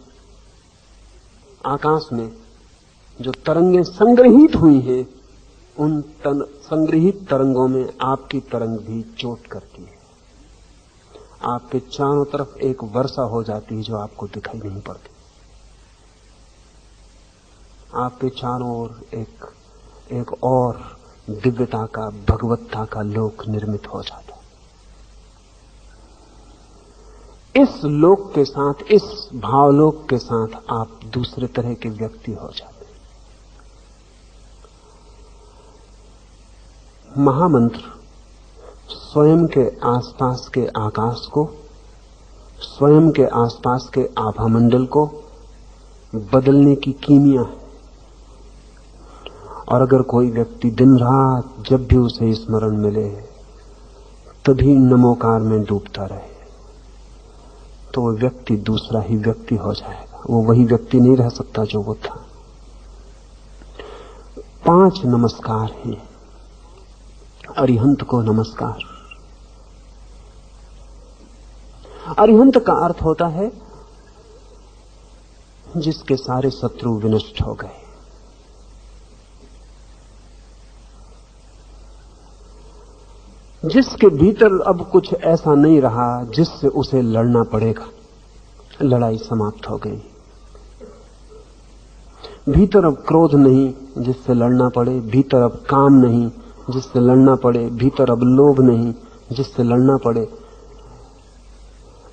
आकाश में जो तरंगें संग्रहित हुई हैं, उन संग्रहित तरंगों में आपकी तरंग भी चोट करती है। आपके चारों तरफ एक वर्षा हो जाती है जो आपको दिखाई नहीं पड़ती। आपके चारों ओर एक और दिव्यता का, भगवत्ता का लोक निर्मित हो जाता है। इस लोक के साथ, इस भावलोक के साथ आप दूसरे तरह के व्यक्ति हो जाते हैं। महामंत्र स्वयं के आसपास के आकाश को, स्वयं के आसपास के आभामंडल को बदलने की कीमिया है। और अगर कोई व्यक्ति दिन रात जब भी उसे स्मरण मिले तभी नमोकार में डूबता रहे, तो वो व्यक्ति दूसरा ही व्यक्ति हो जाएगा। वो वही व्यक्ति नहीं रह सकता जो वो था। 5 नमस्कार हैं। अरिहंत को नमस्कार। अरिहंत का अर्थ होता है जिसके सारे शत्रु विनष्ट हो गए। जिसके भीतर अब कुछ ऐसा नहीं रहा जिससे उसे लड़ना पड़ेगा। लड़ाई समाप्त हो गई। भीतर अब क्रोध नहीं जिससे लड़ना पड़े, भीतर अब काम नहीं जिससे लड़ना पड़े, भीतर अब लोभ नहीं जिससे लड़ना पड़े,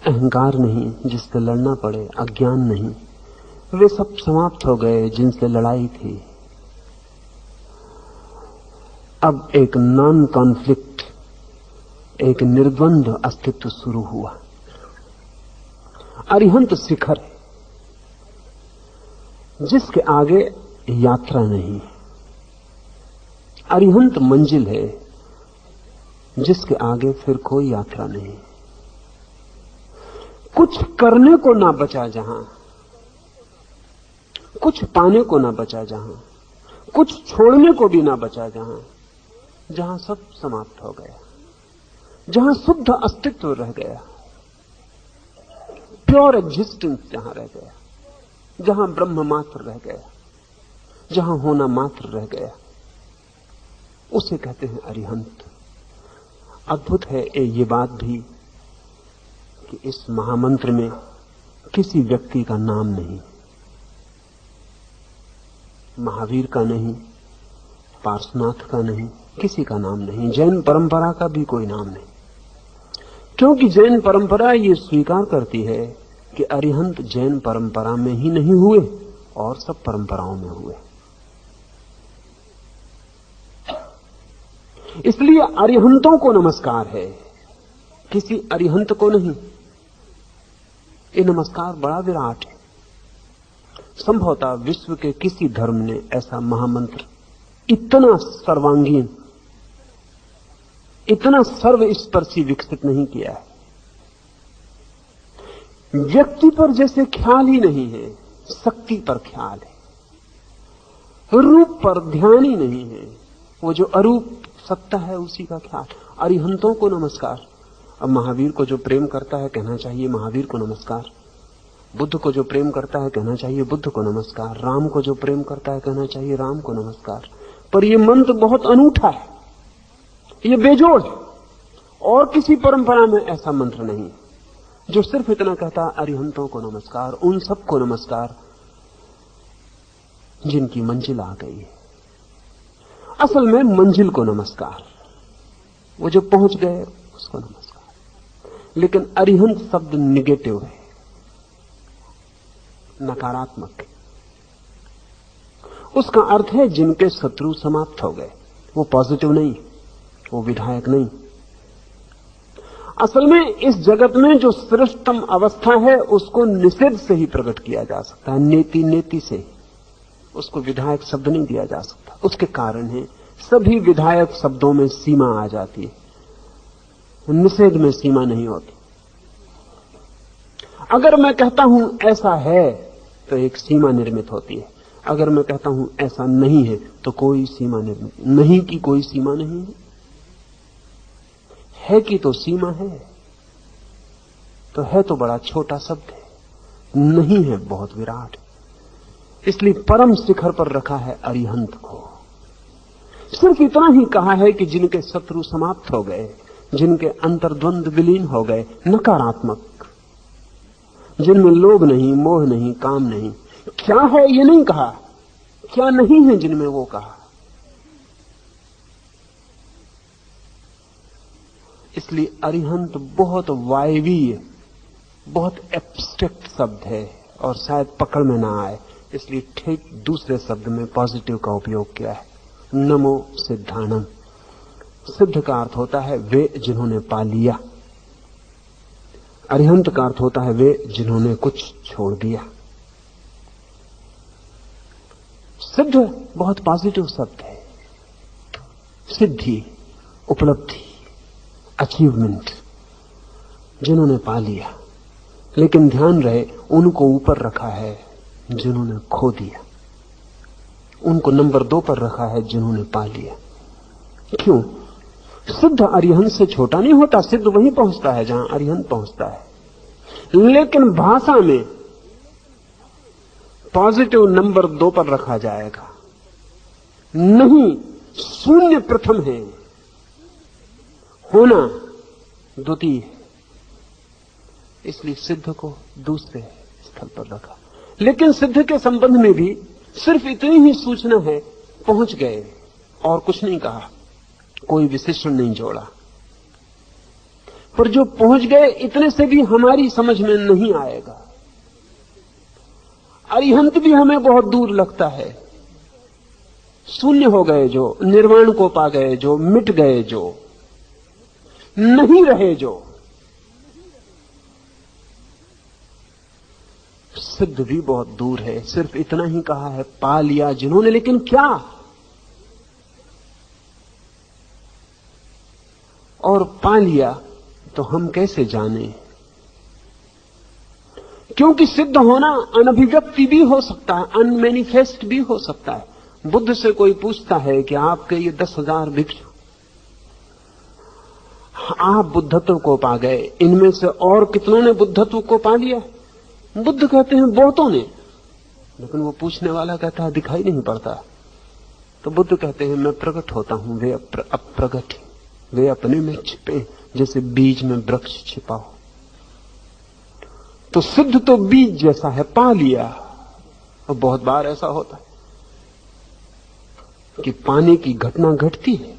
अहंकार नहीं जिससे लड़ना पड़े, अज्ञान नहीं, वे सब समाप्त हो गए जिनसे लड़ाई थी। अब एक नॉन कॉन्फ्लिक्ट, एक निर्द्वंद अस्तित्व शुरू हुआ। अरिहंत शिखर है जिसके आगे यात्रा नहीं। अरिहंत मंजिल है जिसके आगे फिर कोई यात्रा नहीं। कुछ करने को ना बचा जहां, कुछ पाने को ना बचा जहां, कुछ छोड़ने को भी ना बचा जहां सब समाप्त हो गया, जहां शुद्ध अस्तित्व रह गया, प्योर एग्जिस्टेंस जहां रह गया, जहां ब्रह्म मात्र रह गया, जहां होना मात्र रह गया, उसे कहते हैं अरिहंत। अद्भुत है ये बात भी कि इस महामंत्र में किसी व्यक्ति का नाम नहीं, महावीर का नहीं, पार्श्वनाथ का नहीं, किसी का नाम नहीं, जैन परंपरा का भी कोई नाम नहीं, क्योंकि जैन परंपरा ये स्वीकार करती है कि अरिहंत जैन परंपरा में ही नहीं हुए और सब परंपराओं में हुए। इसलिए अरिहंतों को नमस्कार है, किसी अरिहंत को नहीं। ये नमस्कार बड़ा विराट है। संभवतः विश्व के किसी धर्म ने ऐसा महामंत्र इतना सर्वांगीण, इतना सर्वस्पर्शी विकसित नहीं किया है। व्यक्ति पर जैसे ख्याल ही नहीं है, शक्ति पर ख्याल है। रूप पर ध्यान ही नहीं है, वो जो अरूप सत्ता है उसी का ख्याल। अरिहंतों को नमस्कार। अब महावीर को जो प्रेम करता है कहना चाहिए महावीर को नमस्कार। बुद्ध को जो प्रेम करता है कहना चाहिए बुद्ध को नमस्कार। राम को जो प्रेम करता है कहना चाहिए राम को नमस्कार। पर यह मंत्र बहुत अनूठा है, यह बेजोड़ है। और किसी परंपरा में ऐसा मंत्र नहीं जो सिर्फ इतना कहता अरिहंतों को नमस्कार, उन सबको नमस्कार जिनकी मंजिल आ गई है। असल में मंजिल को नमस्कार, वो जो पहुंच गए उसको नमस्कार। लेकिन अरिहंत शब्द निगेटिव है, नकारात्मक है। उसका अर्थ है जिनके शत्रु समाप्त हो गए। वो पॉजिटिव नहीं, वो विधायक नहीं। असल में इस जगत में जो श्रेष्ठतम अवस्था है उसको निषेध से ही प्रकट किया जा सकता है, नेति नेति से। उसको विधायक शब्द नहीं दिया जा सकता। उसके कारण है सभी विधायक शब्दों में सीमा आ जाती है, निषेध में सीमा नहीं होती। अगर मैं कहता हूं ऐसा है तो एक सीमा निर्मित होती है, अगर मैं कहता हूं ऐसा नहीं है तो कोई सीमा निर्मित नहीं की कोई सीमा नहीं है कि तो सीमा है, तो है तो बड़ा छोटा शब्द है, नहीं है बहुत विराट। इसलिए परम शिखर पर रखा है अरिहंत को। सिर्फ इतना ही कहा है कि जिनके शत्रु समाप्त हो गए, जिनके अंतर्द्वंद विलीन हो गए, नकारात्मक, जिनमें लोभ नहीं, मोह नहीं, काम नहीं। क्या है ये नहीं कहा, क्या नहीं है जिनमें वो कहा। इसलिए अरिहंत बहुत वायवीय, बहुत एब्स्ट्रैक्ट शब्द है और शायद पकड़ में ना आए, इसलिए ठीक दूसरे शब्द में पॉजिटिव का उपयोग किया है, नमो सिद्धानम। सिद्ध का अर्थ होता है वे जिन्होंने पा लिया, अरिहंत का अर्थ होता है वे जिन्होंने कुछ छोड़ दिया। सिद्ध बहुत पॉजिटिव शब्द है, सिद्धि, उपलब्धि, अचीवमेंट, जिन्होंने पा लिया। लेकिन ध्यान रहे उनको ऊपर रखा है जिन्होंने खो दिया, उनको नंबर 2 पर रखा है जिन्होंने पा लिया। क्यों? सिद्ध अरिहंत से छोटा नहीं होता, सिद्ध वहीं पहुंचता है जहां अरिहंत पहुंचता है। लेकिन भाषा में पॉजिटिव नंबर 2 पर रखा जाएगा, नहीं, शून्य प्रथम है, होना द्वितीय है। इसलिए सिद्ध को दूसरे स्थल पर रखा। लेकिन सिद्ध के संबंध में भी सिर्फ इतनी ही सूचना है, पहुंच गए, और कुछ नहीं कहा, कोई विशेषण नहीं जोड़ा। पर जो पहुंच गए इतने से भी हमारी समझ में नहीं आएगा। अरिहंत भी हमें बहुत दूर लगता है। शून्य हो गए जो, निर्वाण को पा गए जो, मिट गए जो, नहीं रहे जो। सिद्ध भी बहुत दूर है, सिर्फ इतना ही कहा है पा लिया जिन्होंने, लेकिन क्या? और पा लिया तो हम कैसे जाने? क्योंकि सिद्ध होना अनभिव्यक्ति भी हो सकता है, अनमैनिफेस्ट भी हो सकता है। बुद्ध से कोई पूछता है कि आपके ये 10,000 भिक्षु, आप बुद्धत्व को पा गए, इनमें से और कितनों ने बुद्धत्व को पा लिया? बुद्ध कहते हैं बहुतों ने। लेकिन वो पूछने वाला कहता है दिखाई नहीं पड़ता। तो बुद्ध कहते हैं मैं प्रकट होता हूं, वे अप्रगट, वे अपने में छिपे, जैसे बीज में वृक्ष छिपा हो। तो सिद्ध तो बीज जैसा है, पा लिया। और बहुत बार ऐसा होता है कि पाने की घटना घटती है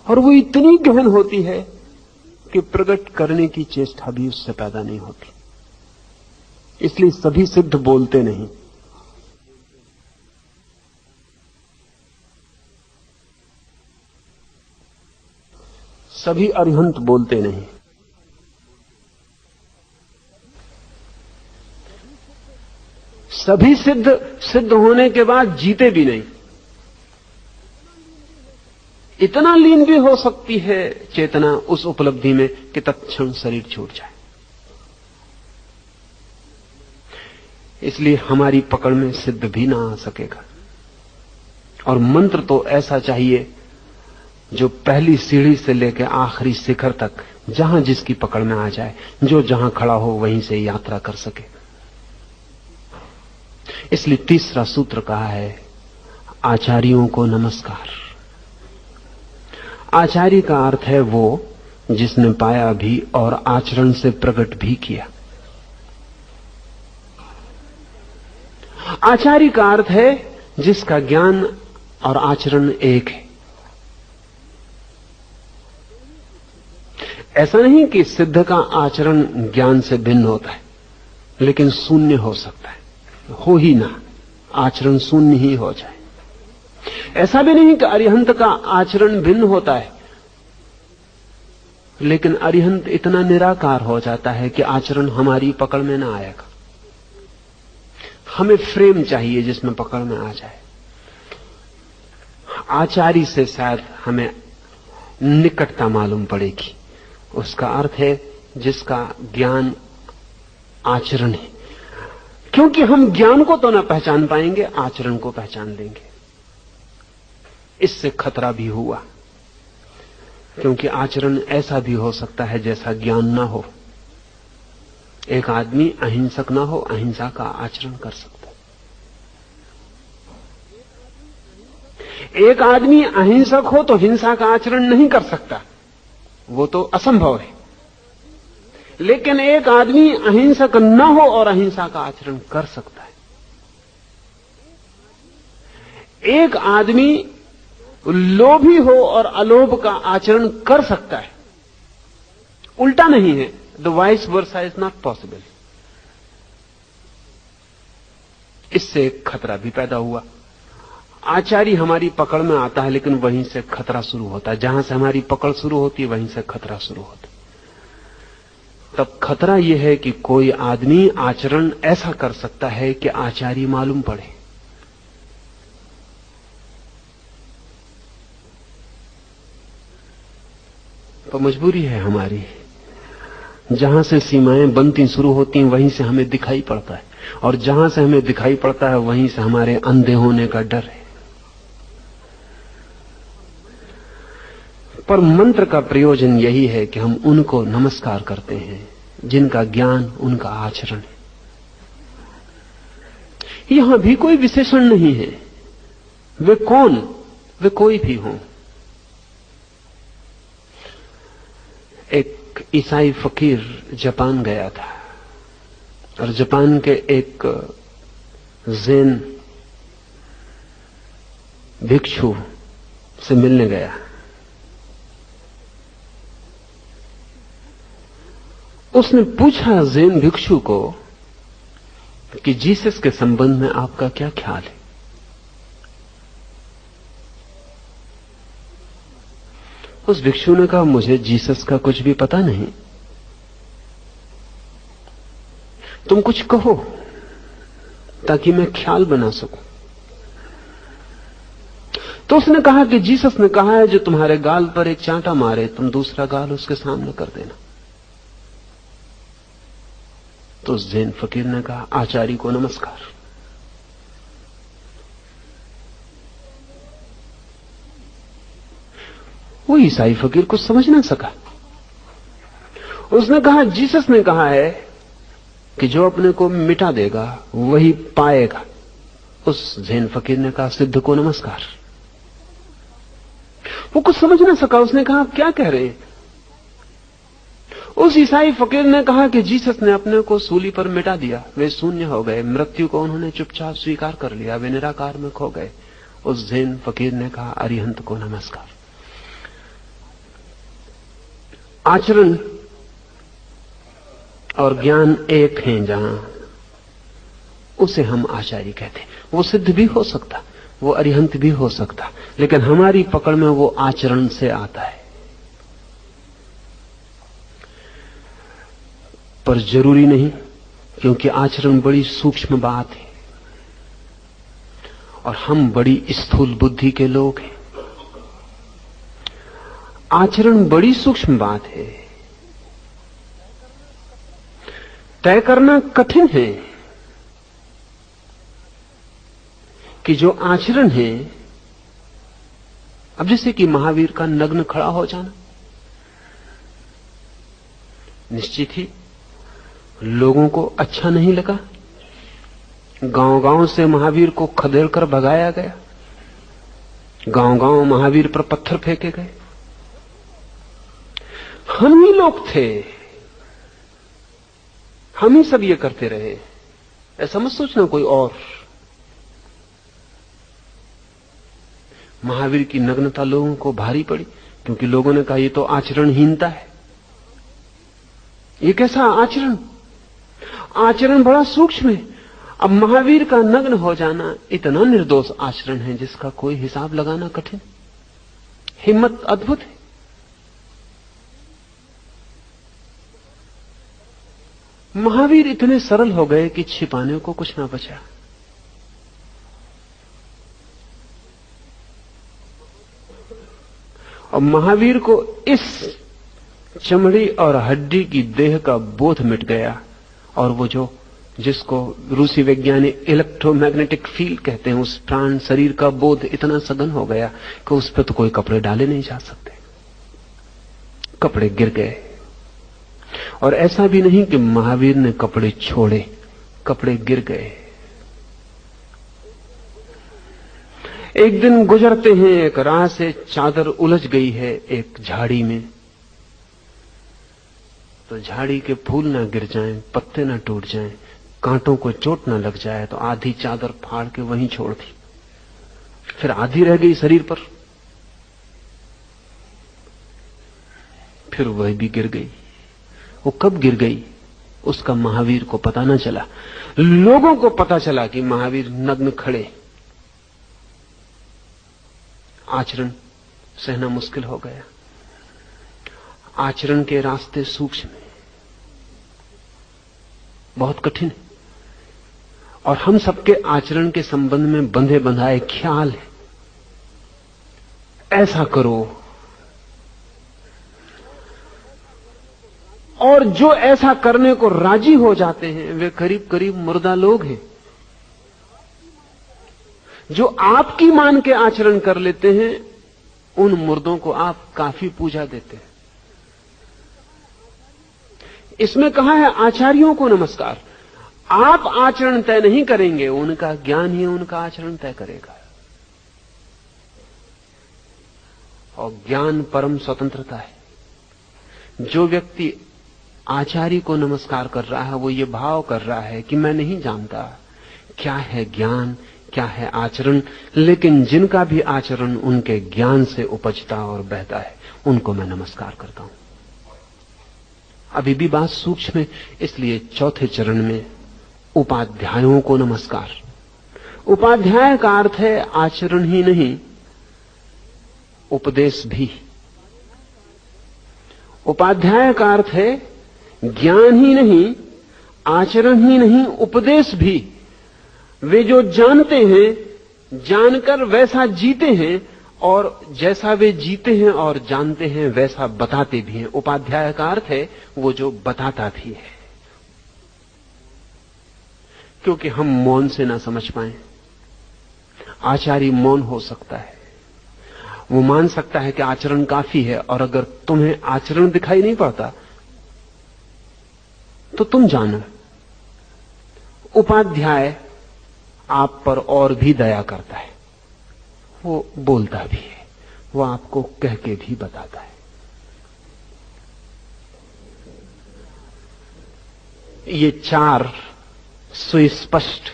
और वो इतनी गहन होती है कि प्रकट करने की चेष्टा भी उससे पैदा नहीं होती। इसलिए सभी सिद्ध बोलते नहीं। सभी अरिहंत बोलते नहीं। सभी सिद्ध होने के बाद जीते भी नहीं। इतना लीन भी हो सकती है चेतना उस उपलब्धि में कि तत्क्षण शरीर छूट जाए। इसलिए हमारी पकड़ में सिद्ध भी ना आ सकेगा। और मंत्र तो ऐसा चाहिए जो पहली सीढ़ी से लेकर आखिरी शिखर तक जहां जिसकी पकड़ में आ जाए, जो जहां खड़ा हो वहीं से यात्रा कर सके। इसलिए तीसरा सूत्र कहा है, आचार्यों को नमस्कार। आचार्य का अर्थ है वो जिसने पाया भी और आचरण से प्रकट भी किया। आचार्य का अर्थ है जिसका ज्ञान और आचरण एक है। ऐसा नहीं कि सिद्ध का आचरण ज्ञान से भिन्न होता है, लेकिन शून्य हो सकता है, हो ही ना, आचरण शून्य ही हो जाए। ऐसा भी नहीं कि अरिहंत का आचरण भिन्न होता है, लेकिन अरिहंत इतना निराकार हो जाता है कि आचरण हमारी पकड़ में ना आएगा। हमें फ्रेम चाहिए जिसमें पकड़ में आ जाए। आचार्य से शायद हमें निकटता मालूम पड़ेगी। उसका अर्थ है जिसका ज्ञान आचरण है, क्योंकि हम ज्ञान को तो ना पहचान पाएंगे, आचरण को पहचान लेंगे। इससे खतरा भी हुआ, क्योंकि आचरण ऐसा भी हो सकता है जैसा ज्ञान ना हो। एक आदमी अहिंसक ना हो, अहिंसा का आचरण कर सकता है। एक आदमी अहिंसक हो तो हिंसा का आचरण नहीं कर सकता, वो तो असंभव है। लेकिन एक आदमी अहिंसक न हो और अहिंसा का आचरण कर सकता है। एक आदमी लोभी हो और अलोभ का आचरण कर सकता है, उल्टा नहीं है। The vice versa is not possible. इससे एक खतरा भी पैदा हुआ। आचार्य हमारी पकड़ में आता है, लेकिन वहीं से खतरा शुरू होता है। जहां से हमारी पकड़ शुरू होती है वहीं से खतरा शुरू होता है। तब खतरा यह है कि कोई आदमी आचरण ऐसा कर सकता है कि आचार्य मालूम पड़े। तो मजबूरी है हमारी, जहां से सीमाएं बनती शुरू होती हैं वहीं से हमें दिखाई पड़ता है, और जहां से हमें दिखाई पड़ता है वहीं से हमारे अंधे होने का डर है। पर मंत्र का प्रयोजन यही है कि हम उनको नमस्कार करते हैं जिनका ज्ञान, उनका आचरण है। यहां भी कोई विशेषण नहीं है। वे कौन, वे कोई भी हों। एक ईसाई फकीर जापान गया था और जापान के एक ज़ेन भिक्षु से मिलने गया। उसने पूछा ज़ेन भिक्षु को कि जीसस के संबंध में आपका क्या ख्याल है। उस भिक्षु ने कहा, मुझे जीसस का कुछ भी पता नहीं, तुम कुछ कहो ताकि मैं ख्याल बना सकूं। तो उसने कहा कि जीसस ने कहा है जो तुम्हारे गाल पर एक चांटा मारे तुम दूसरा गाल उसके सामने कर देना। तो ज़ेन फकीर ने कहा, आचार्य को नमस्कार। वो ईसाई फकीर कुछ समझ ना सका। उसने कहा, जीसस ने कहा है कि जो अपने को मिटा देगा वही पाएगा। उस ज़ेन फकीर ने कहा, सिद्ध को नमस्कार। वो कुछ समझ ना सका। उसने कहा, आप क्या कह रहे हैं। उस ईसाई फकीर ने कहा कि जीसस ने अपने को सूली पर मिटा दिया, वे शून्य हो गए, मृत्यु को उन्होंने चुपचाप स्वीकार कर लिया, वे निराकार में खो गए। उस ज़ेन फकीर ने कहा, अरिहंत को नमस्कार। आचरण और ज्ञान एक हैं जहां, उसे हम आचार्य कहते हैं। वो सिद्ध भी हो सकता, वो अरिहंत भी हो सकता, लेकिन हमारी पकड़ में वो आचरण से आता है। पर जरूरी नहीं, क्योंकि आचरण बड़ी सूक्ष्म बात है और हम बड़ी स्थूल बुद्धि के लोग हैं। आचरण बड़ी सूक्ष्म बात है, तय करना कठिन है। कि जो आचरण है, अब जैसे कि महावीर का नग्न खड़ा हो जाना, निश्चित ही लोगों को अच्छा नहीं लगा। गांव-गांव से महावीर को खदेड़ कर भगाया गया, गांव-गांव महावीर पर पत्थर फेंके गए। हम ही लोग थे, हम ही सब ये करते रहे, ऐसा मत सोचना कोई और। महावीर की नग्नता लोगों को भारी पड़ी, क्योंकि लोगों ने कहा ये तो आचरणहीनता है। ये कैसा आचरण? आचरण बड़ा सूक्ष्म है। अब महावीर का नग्न हो जाना इतना निर्दोष आचरण है जिसका कोई हिसाब लगाना कठिन। हिम्मत अद्भुत है। महावीर इतने सरल हो गए कि छिपाने को कुछ ना बचा। और महावीर को इस चमड़ी और हड्डी की देह का बोध मिट गया, और वो जो जिसको रूसी वैज्ञानिक इलेक्ट्रोमैग्नेटिक फील्ड कहते हैं, उस प्राण शरीर का बोध इतना सघन हो गया कि उस पर तो कोई कपड़े डाले नहीं जा सकते। कपड़े गिर गए। और ऐसा भी नहीं कि महावीर ने कपड़े छोड़े, कपड़े गिर गए। एक दिन गुजरते हैं, एक राह से चादर उलझ गई है एक झाड़ी में, तो झाड़ी के फूल ना गिर जाएं, पत्ते ना टूट जाएं, कांटों को चोट ना लग जाए, तो आधी चादर फाड़ के वहीं छोड़ दी। फिर आधी रह गई शरीर पर, फिर वह भी गिर गई। वो कब गिर गई उसका महावीर को पता न चला। लोगों को पता चला कि महावीर नग्न खड़े। आचरण सहना मुश्किल हो गया। आचरण के रास्ते सूक्ष्म हैं, बहुत कठिन है, और हम सबके आचरण के संबंध में बंधे बंधाए ख्याल है। ऐसा करो, और जो ऐसा करने को राजी हो जाते हैं वे करीब करीब मुर्दा लोग हैं। जो आपकी मान के आचरण कर लेते हैं उन मुर्दों को आप काफी पूजा देते हैं। इसमें कहा है आचार्यों को नमस्कार। आप आचरण तय नहीं करेंगे, उनका ज्ञान ही उनका आचरण तय करेगा। और ज्ञान परम स्वतंत्रता है। जो व्यक्ति आचार्य को नमस्कार कर रहा है वो ये भाव कर रहा है कि मैं नहीं जानता क्या है ज्ञान, क्या है आचरण, लेकिन जिनका भी आचरण उनके ज्ञान से उपजता और बहता है उनको मैं नमस्कार करता हूं। अभी भी बात सूक्ष्म है, इसलिए चौथे चरण में उपाध्यायों को नमस्कार। उपाध्याय का अर्थ है आचरण ही नहीं, उपदेश भी। उपाध्याय का अर्थ है ज्ञान ही नहीं, आचरण ही नहीं, उपदेश भी। वे जो जानते हैं, जानकर वैसा जीते हैं, और जैसा वे जीते हैं और जानते हैं वैसा बताते भी हैं। उपाध्याय का अर्थ है वो जो बताता भी है। क्योंकि हम मौन से ना समझ पाए। आचार्य मौन हो सकता है, वो मान सकता है कि आचरण काफी है, और अगर तुम्हें आचरण दिखाई नहीं पड़ता तो तुम जानो। उपाध्याय आप पर और भी दया करता है, वो बोलता भी है, वो आपको कह के भी बताता है। ये चार सुस्पष्ट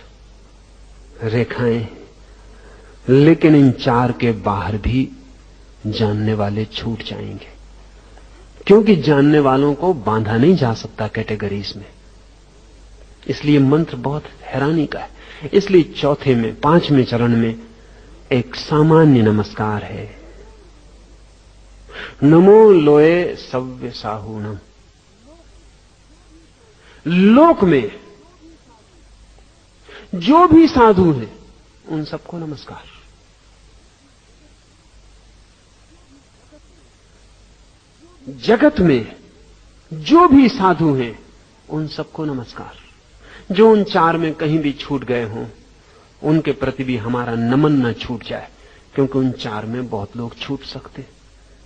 रेखाएं, लेकिन इन चार के बाहर भी जानने वाले छूट जाएंगे, क्योंकि जानने वालों को बांधा नहीं जा सकता कैटेगरीज में। इसलिए मंत्र बहुत हैरानी का है। इसलिए चौथे में, पांचवें चरण में एक सामान्य नमस्कार है। नमो लोए सव्य साहूणम। लोक में जो भी साधु हैं उन सबको नमस्कार। जगत में जो भी साधु हैं उन सबको नमस्कार। जो उन चार में कहीं भी छूट गए हों उनके प्रति भी हमारा नमन न छूट जाए, क्योंकि उन 4 में बहुत लोग छूट सकते।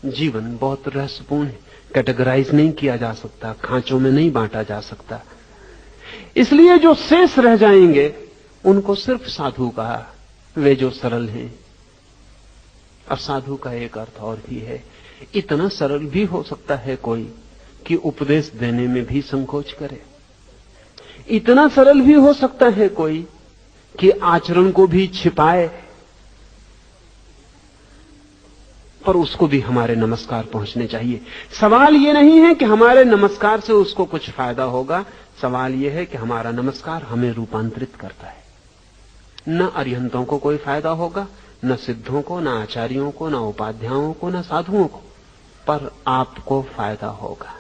जीवन बहुत रहस्यपूर्ण है, कैटेगराइज नहीं किया जा सकता, खांचों में नहीं बांटा जा सकता। इसलिए जो शेष रह जाएंगे उनको सिर्फ साधु कहा, वे जो सरल हैं। और साधु का एक अर्थ और भी है, इतना सरल भी हो सकता है कोई कि उपदेश देने में भी संकोच करे, इतना सरल भी हो सकता है कोई कि आचरण को भी छिपाए, पर उसको भी हमारे नमस्कार पहुंचने चाहिए। सवाल यह नहीं है कि हमारे नमस्कार से उसको कुछ फायदा होगा, सवाल यह है कि हमारा नमस्कार हमें रूपांतरित करता है। न अरिहंतों को कोई फायदा होगा, न सिद्धों को, न आचार्यों को, न उपाध्यायों को, न साधुओं को, पर आपको फायदा होगा।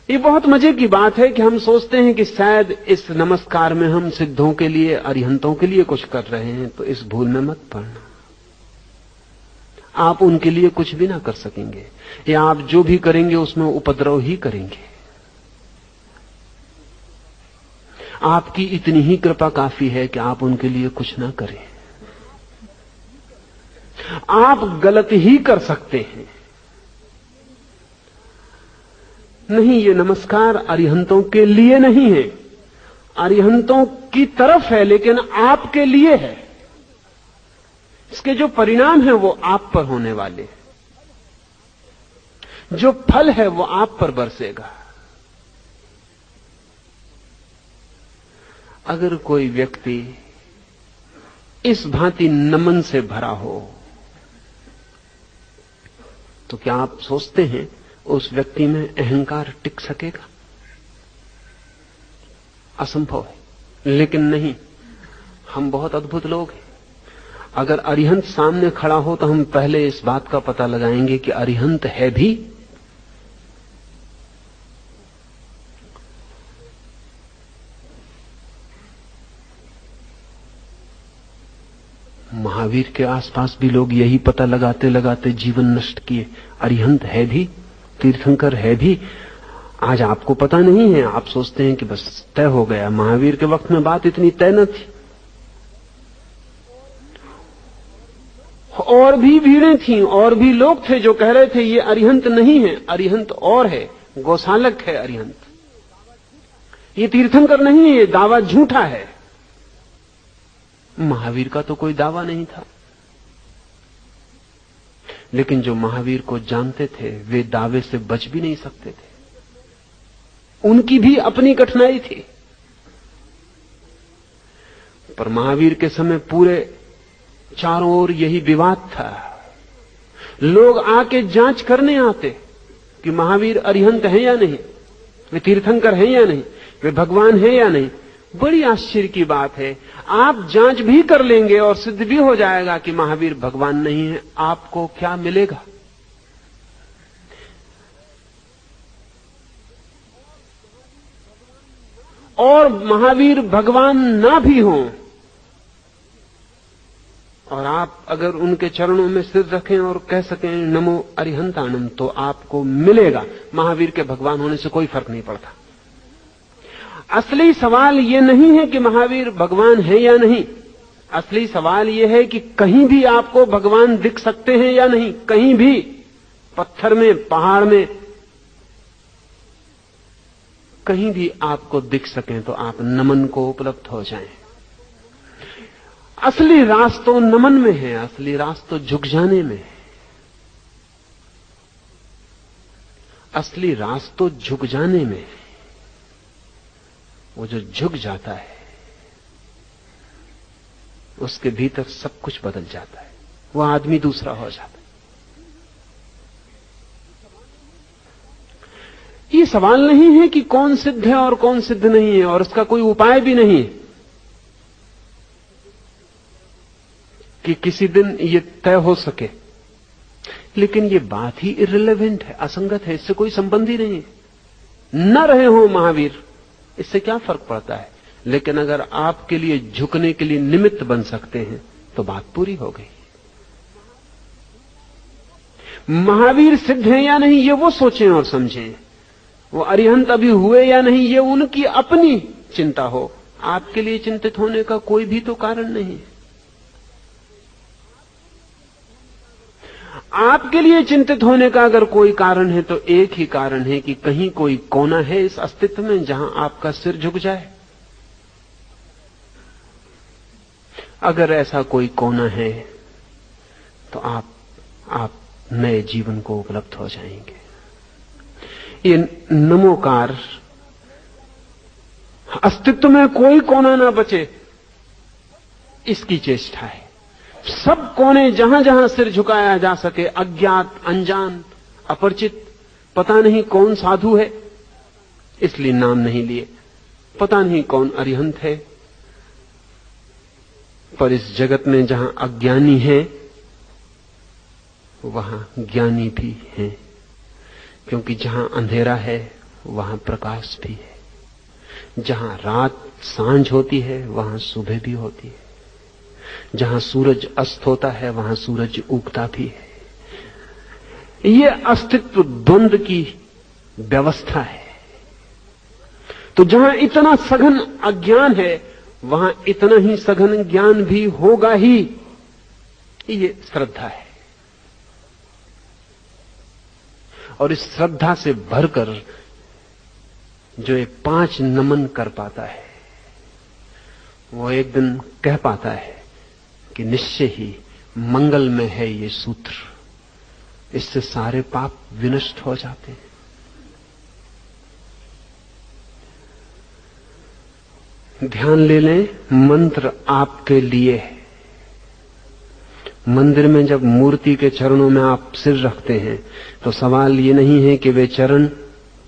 ये बहुत मजे की बात है कि हम सोचते हैं कि शायद इस नमस्कार में हम सिद्धों के लिए, अरिहंतों के लिए कुछ कर रहे हैं, तो इस भूल में मत पड़ना। आप उनके लिए कुछ भी ना कर सकेंगे, या आप जो भी करेंगे उसमें उपद्रव ही करेंगे। आपकी इतनी ही कृपा काफी है कि आप उनके लिए कुछ ना करें। आप गलत ही कर सकते हैं। नहीं, ये नमस्कार अरिहंतों के लिए नहीं है, अरिहंतों की तरफ है, लेकिन आपके लिए है। इसके जो परिणाम है वो आप पर होने वाले, जो फल है वो आप पर बरसेगा। अगर कोई व्यक्ति इस भांति नमन से भरा हो, तो क्या आप सोचते हैं उस व्यक्ति में अहंकार टिक सकेगा? असंभव है। लेकिन नहीं, हम बहुत अद्भुत लोग हैं। अगर अरिहंत सामने खड़ा हो तो हम पहले इस बात का पता लगाएंगे कि अरिहंत है भी। महावीर के आसपास भी लोग यही पता लगाते लगाते जीवन नष्ट किए। अरिहंत है भी, तीर्थंकर है भी। आज आपको पता नहीं है, आप सोचते हैं कि बस तय हो गया। महावीर के वक्त में बात इतनी तय न थी, और भी भीड़ें थीं, और भी लोग थे जो कह रहे थे ये अरिहंत नहीं है, अरिहंत और है, गोसालक है अरिहंत, ये तीर्थंकर नहीं है, ये दावा झूठा है। महावीर का तो कोई दावा नहीं था, लेकिन जो महावीर को जानते थे वे दावे से बच भी नहीं सकते थे। उनकी भी अपनी कठिनाई थी। पर महावीर के समय पूरे चारों ओर यही विवाद था। लोग आके जांच करने आते कि महावीर अरिहंत हैं या नहीं, वे तीर्थंकर हैं या नहीं, वे भगवान हैं या नहीं। बड़ी आश्चर्य की बात है, आप जांच भी कर लेंगे और सिद्ध भी हो जाएगा कि महावीर भगवान नहीं है, आपको क्या मिलेगा? और महावीर भगवान ना भी हों और आप अगर उनके चरणों में सिर रखें और कह सकें नमो अरिहंताणम, तो आपको मिलेगा। महावीर के भगवान होने से कोई फर्क नहीं पड़ता। असली सवाल यह नहीं है कि महावीर भगवान है या नहीं, असली सवाल यह है कि कहीं भी आपको भगवान दिख सकते हैं या नहीं। कहीं भी, पत्थर में, पहाड़ में, कहीं भी आपको दिख सकें तो आप नमन को उपलब्ध हो जाएं। असली राज तो नमन में है, असली राज तो झुक जाने में है। असली राज तो झुक जाने में है। वो जो झुक जाता है उसके भीतर सब कुछ बदल जाता है, वो आदमी दूसरा हो जाता है। ये सवाल नहीं है कि कौन सिद्ध है और कौन सिद्ध नहीं है, और इसका कोई उपाय भी नहीं है कि किसी दिन ये तय हो सके। लेकिन ये बात ही इर्रिलेवेंट है, असंगत है, इससे कोई संबंध ही नहीं है। न रहे हो महावीर, इससे क्या फर्क पड़ता है? लेकिन अगर आपके लिए झुकने के लिए निमित्त बन सकते हैं तो बात पूरी हो गई। महावीर सिद्ध हैं या नहीं ये वो सोचें और समझें, वो अरिहंत अभी हुए या नहीं ये उनकी अपनी चिंता हो, आपके लिए चिंतित होने का कोई भी तो कारण नहीं। आपके लिए चिंतित होने का अगर कोई कारण है तो एक ही कारण है कि कहीं कोई कोना है इस अस्तित्व में जहां आपका सिर झुक जाए। अगर ऐसा कोई कोना है तो आप नए जीवन को उपलब्ध हो जाएंगे। ये नमोकार अस्तित्व में कोई कोना ना बचे, इसकी चेष्टा है। सब कोने जहां जहां सिर झुकाया जा सके, अज्ञात, अनजान, अपरिचित, पता नहीं कौन साधु है, इसलिए नाम नहीं लिए, पता नहीं कौन अरिहंत है, पर इस जगत में जहां अज्ञानी है वहां ज्ञानी भी है, क्योंकि जहां अंधेरा है वहां प्रकाश भी है, जहां रात सांझ होती है वहां सुबह भी होती है, जहां सूरज अस्त होता है वहां सूरज उगता भी है। ये अस्तित्व द्वंद्व की व्यवस्था है। तो जहां इतना सघन अज्ञान है वहां इतना ही सघन ज्ञान भी होगा ही। ये श्रद्धा है, और इस श्रद्धा से भरकर जो ये 5 नमन कर पाता है वो एक दिन कह पाता है कि निश्चय ही मंगल में है ये सूत्र, इससे सारे पाप विनष्ट हो जाते हैं। ध्यान ले लें, मंत्र आपके लिए है। मंदिर में जब मूर्ति के चरणों में आप सिर रखते हैं तो सवाल ये नहीं है कि वे चरण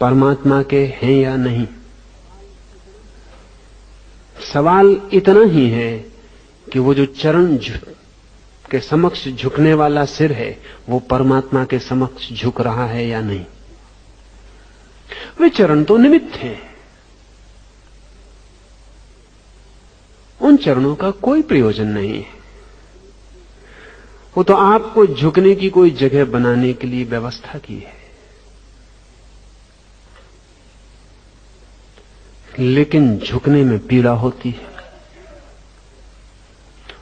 परमात्मा के हैं या नहीं। सवाल इतना ही है कि वो जो चरण के समक्ष झुकने वाला सिर है वो परमात्मा के समक्ष झुक रहा है या नहीं। वे चरण तो निमित्त हैं, उन चरणों का कोई प्रयोजन नहीं है। वो तो आपको झुकने की कोई जगह बनाने के लिए व्यवस्था की है। लेकिन झुकने में पीड़ा होती है,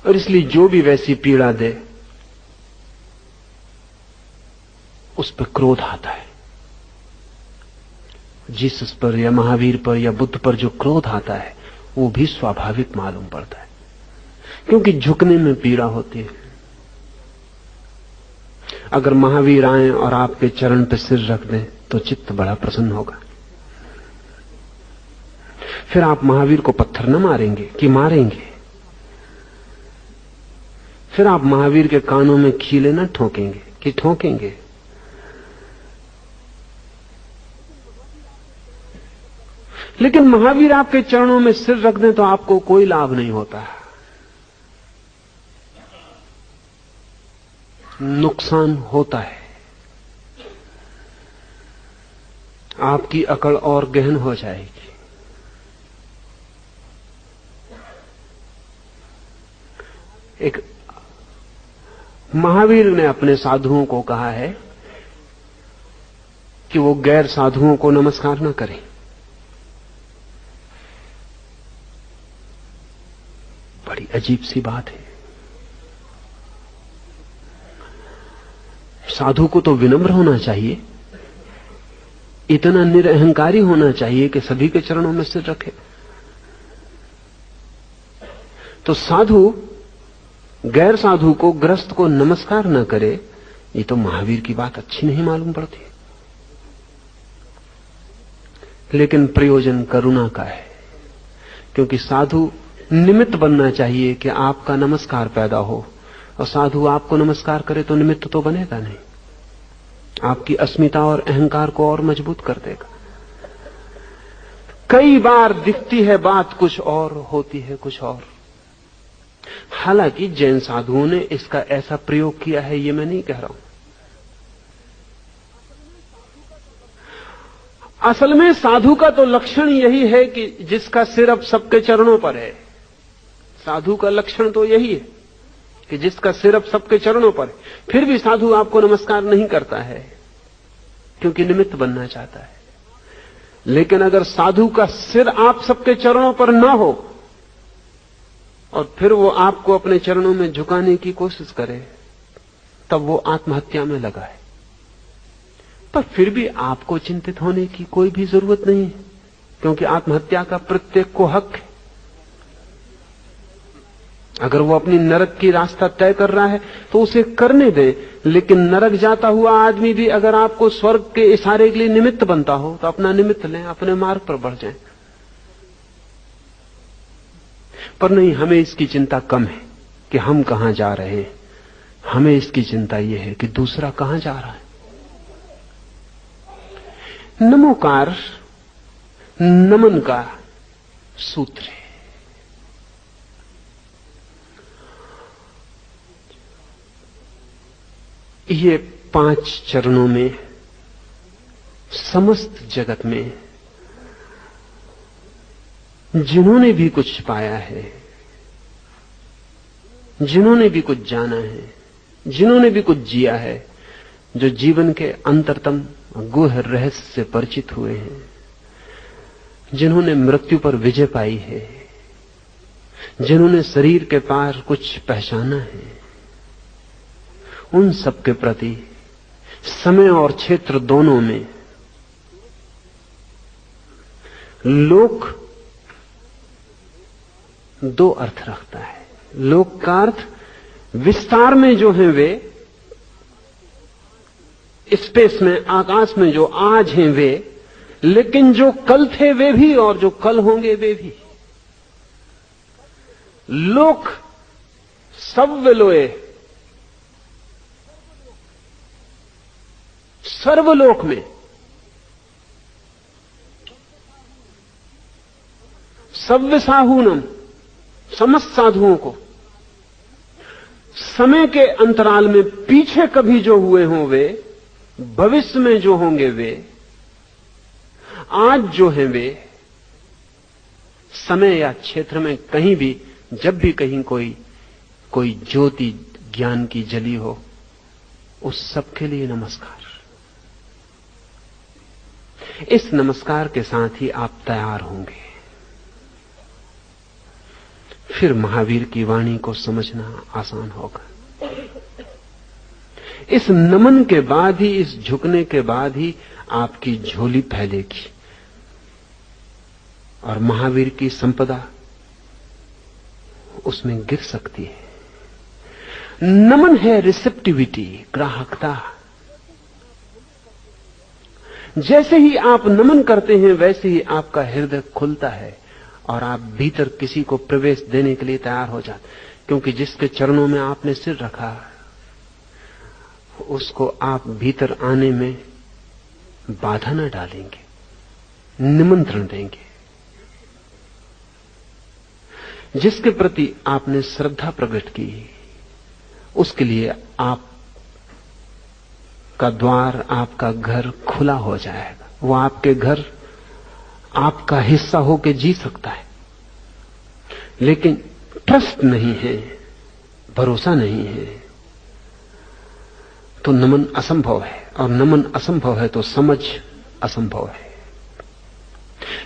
और इसलिए जो भी वैसी पीड़ा दे उस पर क्रोध आता है। जीसस पर या महावीर पर या बुद्ध पर जो क्रोध आता है वो भी स्वाभाविक मालूम पड़ता है, क्योंकि झुकने में पीड़ा होती है। अगर महावीर आए और आपके चरण पर सिर रख दें तो चित्त बड़ा प्रसन्न होगा। फिर आप महावीर को पत्थर न मारेंगे कि मारेंगे? फिर आप महावीर के कानों में कीले न ठोकेंगे कि ठोकेंगे? लेकिन महावीर आपके चरणों में सिर रख दें तो आपको कोई लाभ नहीं होता, नुकसान होता है। आपकी अकड़ और गहन हो जाएगी। एक महावीर ने अपने साधुओं को कहा है कि वो गैर साधुओं को नमस्कार न करें। बड़ी अजीब सी बात है। साधु को तो विनम्र होना चाहिए, इतना निरअहंकारी होना चाहिए कि सभी के चरणों में सिर रखे। तो साधु गैर साधु को, ग्रस्त को नमस्कार न करे, ये तो महावीर की बात अच्छी नहीं मालूम पड़ती। लेकिन प्रयोजन करुणा का है, क्योंकि साधु निमित्त बनना चाहिए कि आपका नमस्कार पैदा हो, और साधु आपको नमस्कार करे तो निमित्त तो बनेगा नहीं, आपकी अस्मिता और अहंकार को और मजबूत कर देगा। कई बार दिखती है बात कुछ और, होती है कुछ और। हालांकि जैन साधुओं ने इसका ऐसा प्रयोग किया है, ये मैं नहीं कह रहा हूं। असल में साधु का तो लक्षण यही है कि जिसका सिर अब सबके चरणों पर है। साधु का लक्षण तो यही है कि जिसका सिर अब सबके चरणों पर है। फिर भी साधु आपको नमस्कार नहीं करता है, क्योंकि निमित्त बनना चाहता है। लेकिन अगर साधु का सिर आप सबके चरणों पर ना हो और फिर वो आपको अपने चरणों में झुकाने की कोशिश करे, तब वो आत्महत्या में लगा है। पर फिर भी आपको चिंतित होने की कोई भी जरूरत नहीं है, क्योंकि आत्महत्या का प्रत्येक को हक है। अगर वो अपनी नरक की रास्ता तय कर रहा है तो उसे करने दें, लेकिन नरक जाता हुआ आदमी भी अगर आपको स्वर्ग के इशारे के लिए निमित्त बनता हो तो अपना निमित्त लें, अपने मार्ग पर बढ़ जाएं। पर नहीं, हमें इसकी चिंता कम है कि हम कहां जा रहे हैं। हमें इसकी चिंता यह है कि दूसरा कहां जा रहा है। नमोकार नमन का सूत्र है। ये 5 चरणों में समस्त जगत में जिन्होंने भी कुछ पाया है, जिन्होंने भी कुछ जाना है, जिन्होंने भी कुछ जिया है, जो जीवन के अंतरतम गुह रहस्य से परिचित हुए हैं, जिन्होंने मृत्यु पर विजय पाई है, जिन्होंने शरीर के पार कुछ पहचाना है, उन सब के प्रति समय और क्षेत्र दोनों में लोक 2 अर्थ रखता है। लोक का अर्थ विस्तार में जो हैं वे, स्पेस में, आकाश में जो आज हैं वे, लेकिन जो कल थे वे भी और जो कल होंगे वे भी। लोक सव्यलोए, सर्वलोक में सव्य साहूनम, समस्त साधुओं को समय के अंतराल में पीछे कभी जो हुए हों वे, भविष्य में जो होंगे वे, आज जो हैं वे, समय या क्षेत्र में कहीं भी जब भी कहीं कोई ज्योति ज्ञान की जली हो, उस सब के लिए नमस्कार। इस नमस्कार के साथ ही आप तैयार होंगे। फिर महावीर की वाणी को समझना आसान होगा। इस नमन के बाद ही, इस झुकने के बाद ही आपकी झोली फैलेगी और महावीर की संपदा उसमें गिर सकती है। नमन है रिसेप्टिविटी, ग्राहकता। जैसे ही आप नमन करते हैं वैसे ही आपका हृदय खुलता है और आप भीतर किसी को प्रवेश देने के लिए तैयार हो जाते, क्योंकि जिसके चरणों में आपने सिर रखा उसको आप भीतर आने में बाधा न डालेंगे, निमंत्रण देंगे। जिसके प्रति आपने श्रद्धा प्रकट की उसके लिए आप का द्वार, आपका घर खुला हो जाएगा। वो आपके घर आपका हिस्सा होकर जी सकता है, लेकिन ट्रस्ट नहीं है, भरोसा नहीं है, तो नमन असंभव है। और नमन असंभव है तो समझ असंभव है।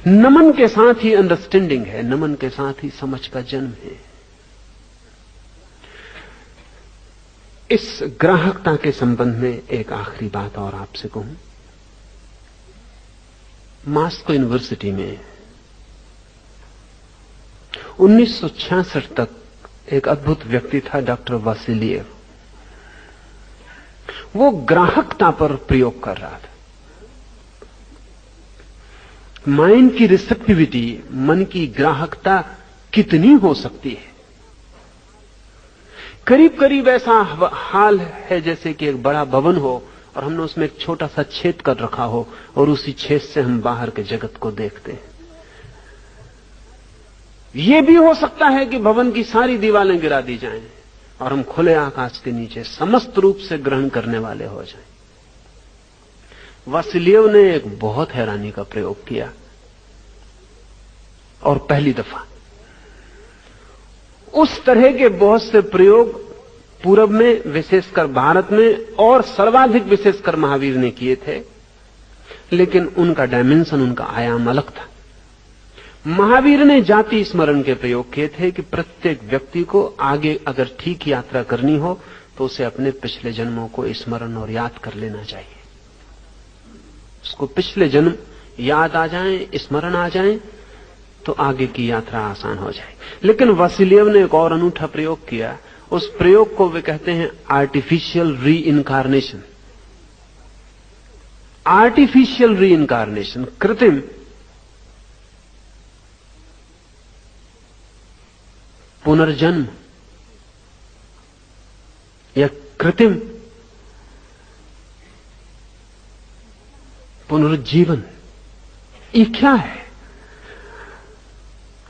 नमन के साथ ही अंडरस्टैंडिंग है, नमन के साथ ही समझ का जन्म है। इस ग्राहकता के संबंध में एक आखिरी बात और आपसे कहूं। मास्को यूनिवर्सिटी में 1966 तक एक अद्भुत व्यक्ति था, डॉक्टर वासिलिएव। वो ग्राहकता पर प्रयोग कर रहा था। माइंड की रिसेप्टिविटी, मन की ग्राहकता कितनी हो सकती है। करीब करीब ऐसा हाल है जैसे कि एक बड़ा भवन हो और हमने उसमें एक छोटा सा छेद कर रखा हो और उसी छेद से हम बाहर के जगत को देखते हैं। यह भी हो सकता है कि भवन की सारी दीवारें गिरा दी जाएं और हम खुले आकाश के नीचे समस्त रूप से ग्रहण करने वाले हो जाएं। वासिलिएव ने एक बहुत हैरानी का प्रयोग किया और पहली दफा। उस तरह के बहुत से प्रयोग पूरब में, विशेषकर भारत में, और सर्वाधिक विशेषकर महावीर ने किए थे, लेकिन उनका डायमेंशन, उनका आयाम अलग था। महावीर ने जाति स्मरण के प्रयोग किए थे कि प्रत्येक व्यक्ति को आगे अगर ठीक यात्रा करनी हो तो उसे अपने पिछले जन्मों को स्मरण और याद कर लेना चाहिए। उसको पिछले जन्म याद आ जाएं, स्मरण आ जाएं, तो आगे की यात्रा आसान हो जाए। लेकिन वासिलियव ने एक और अनूठा प्रयोग किया। उस प्रयोग को वे कहते हैं आर्टिफिशियल रीइनकार्नेशन। आर्टिफिशियल रीइनकार्नेशन, कृत्रिम पुनर्जन्म या कृत्रिम पुनरुज्जीवन। ये क्या है?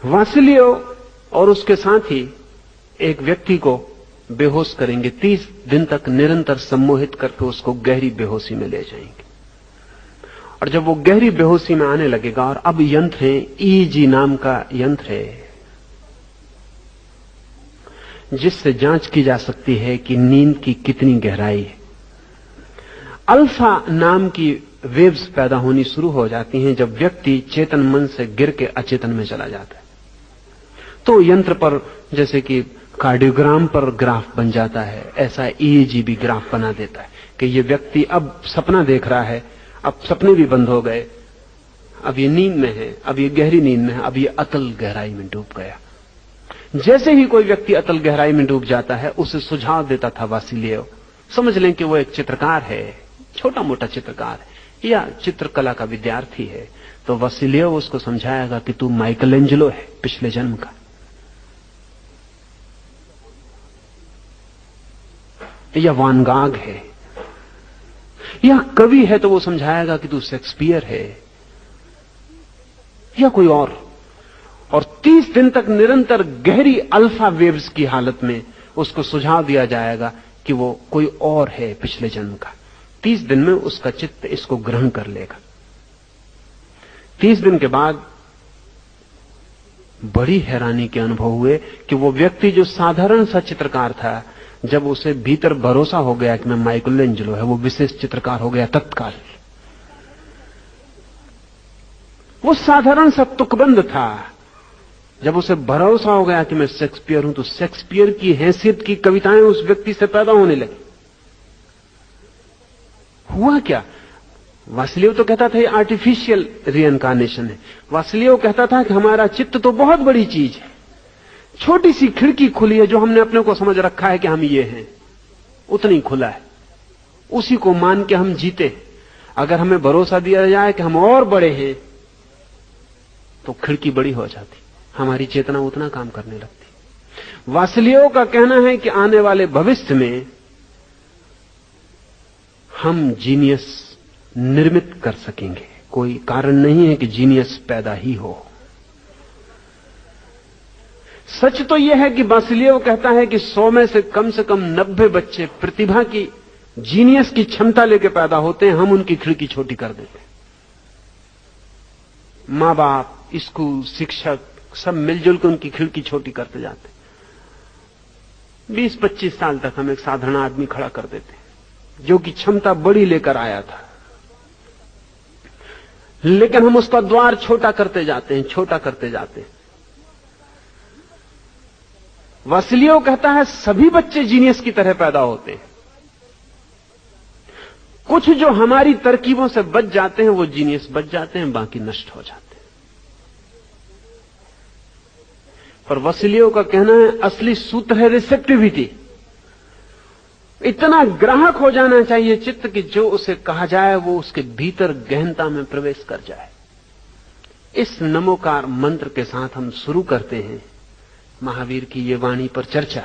वासिलियव और उसके साथी एक व्यक्ति को बेहोश करेंगे, 30 दिन तक निरंतर सम्मोहित करके उसको गहरी बेहोशी में ले जाएंगे। और जब वो गहरी बेहोशी में आने लगेगा, और अब यंत्र है, ईईजी नाम का यंत्र है जिससे जांच की जा सकती है कि नींद की कितनी गहराई है। अल्फा नाम की वेव्स पैदा होनी शुरू हो जाती हैं जब व्यक्ति चेतन मन से गिर के अचेतन में चला जाता है। तो यंत्र पर जैसे कि कार्डियोग्राम पर ग्राफ बन जाता है, ऐसा ईईजी भी ग्राफ बना देता है कि ये व्यक्ति अब सपना देख रहा है, अब सपने भी बंद हो गए, अब ये नींद में है, अब ये गहरी नींद में है, अब ये अतल गहराई में डूब गया। जैसे ही कोई व्यक्ति अतल गहराई में डूब जाता है, उसे सुझाव देता था वासिलियव। समझ लें कि वो एक चित्रकार है, छोटा मोटा चित्रकार है या चित्रकला का विद्यार्थी है, तो वासिलियव उसको समझाएगा कि तू माइकलएंजेलो है पिछले जन्म का, या वान गाग है, या कवि है तो वो समझाएगा कि तू शेक्सपियर है या कोई और 30 दिन तक निरंतर गहरी अल्फा वेव्स की हालत में उसको सुझाव दिया जाएगा कि वो कोई और है पिछले जन्म का। 30 दिन में उसका चित्त इसको ग्रहण कर लेगा। 30 दिन के बाद बड़ी हैरानी के अनुभव हुए कि वो व्यक्ति जो साधारण सा चित्रकार था, जब उसे भीतर भरोसा हो गया कि मैं माइकलएंजेलो है, वो विशेष चित्रकार हो गया तत्काल। वो साधारण सा तुकबंद था, जब उसे भरोसा हो गया कि मैं शेक्सपियर हूं, तो शेक्सपियर की हैसियत की कविताएं उस व्यक्ति से पैदा होने लगी। हुआ क्या? वासिलियव तो कहता था ये आर्टिफिशियल रीइनकार्नेशन है। वासिलियव कहता था कि हमारा चित्त तो बहुत बड़ी चीज है, छोटी सी खिड़की खुली है जो हमने अपने को समझ रखा है कि हम ये हैं, उतनी खुला है, उसी को मान के हम जीते। अगर हमें भरोसा दिया जाए कि हम और बड़े हैं तो खिड़की बड़ी हो जाती, हमारी चेतना उतना काम करने लगती। वासिलियव का कहना है कि आने वाले भविष्य में हम जीनियस निर्मित कर सकेंगे। कोई कारण नहीं है कि जीनियस पैदा ही हो। सच तो यह है कि वासिलियव कहता है कि 100 में से कम 90 बच्चे प्रतिभा की, जीनियस की क्षमता लेकर पैदा होते हैं, हम उनकी खिड़की छोटी कर देते हैं। मां बाप, स्कूल, शिक्षक सब मिलजुल कर उनकी खिड़की छोटी करते जाते। 20-25 साल तक हम एक साधारण आदमी खड़ा कर देते जो कि क्षमता बड़ी लेकर आया था, लेकिन हम उसका द्वार छोटा करते जाते हैं, छोटा करते जाते हैं। वासिलियव कहता है सभी बच्चे जीनियस की तरह पैदा होते हैं, कुछ जो हमारी तरकीबों से बच जाते हैं वो जीनियस बच जाते हैं, बाकी नष्ट हो जाते हैं। पर वासिलियव का कहना है असली सूत्र है रिसेप्टिविटी। इतना ग्राहक हो जाना चाहिए चित्त कि जो उसे कहा जाए वो उसके भीतर गहनता में प्रवेश कर जाए। इस नमोकार मंत्र के साथ हम शुरू करते हैं महावीर की ये वाणी पर चर्चा,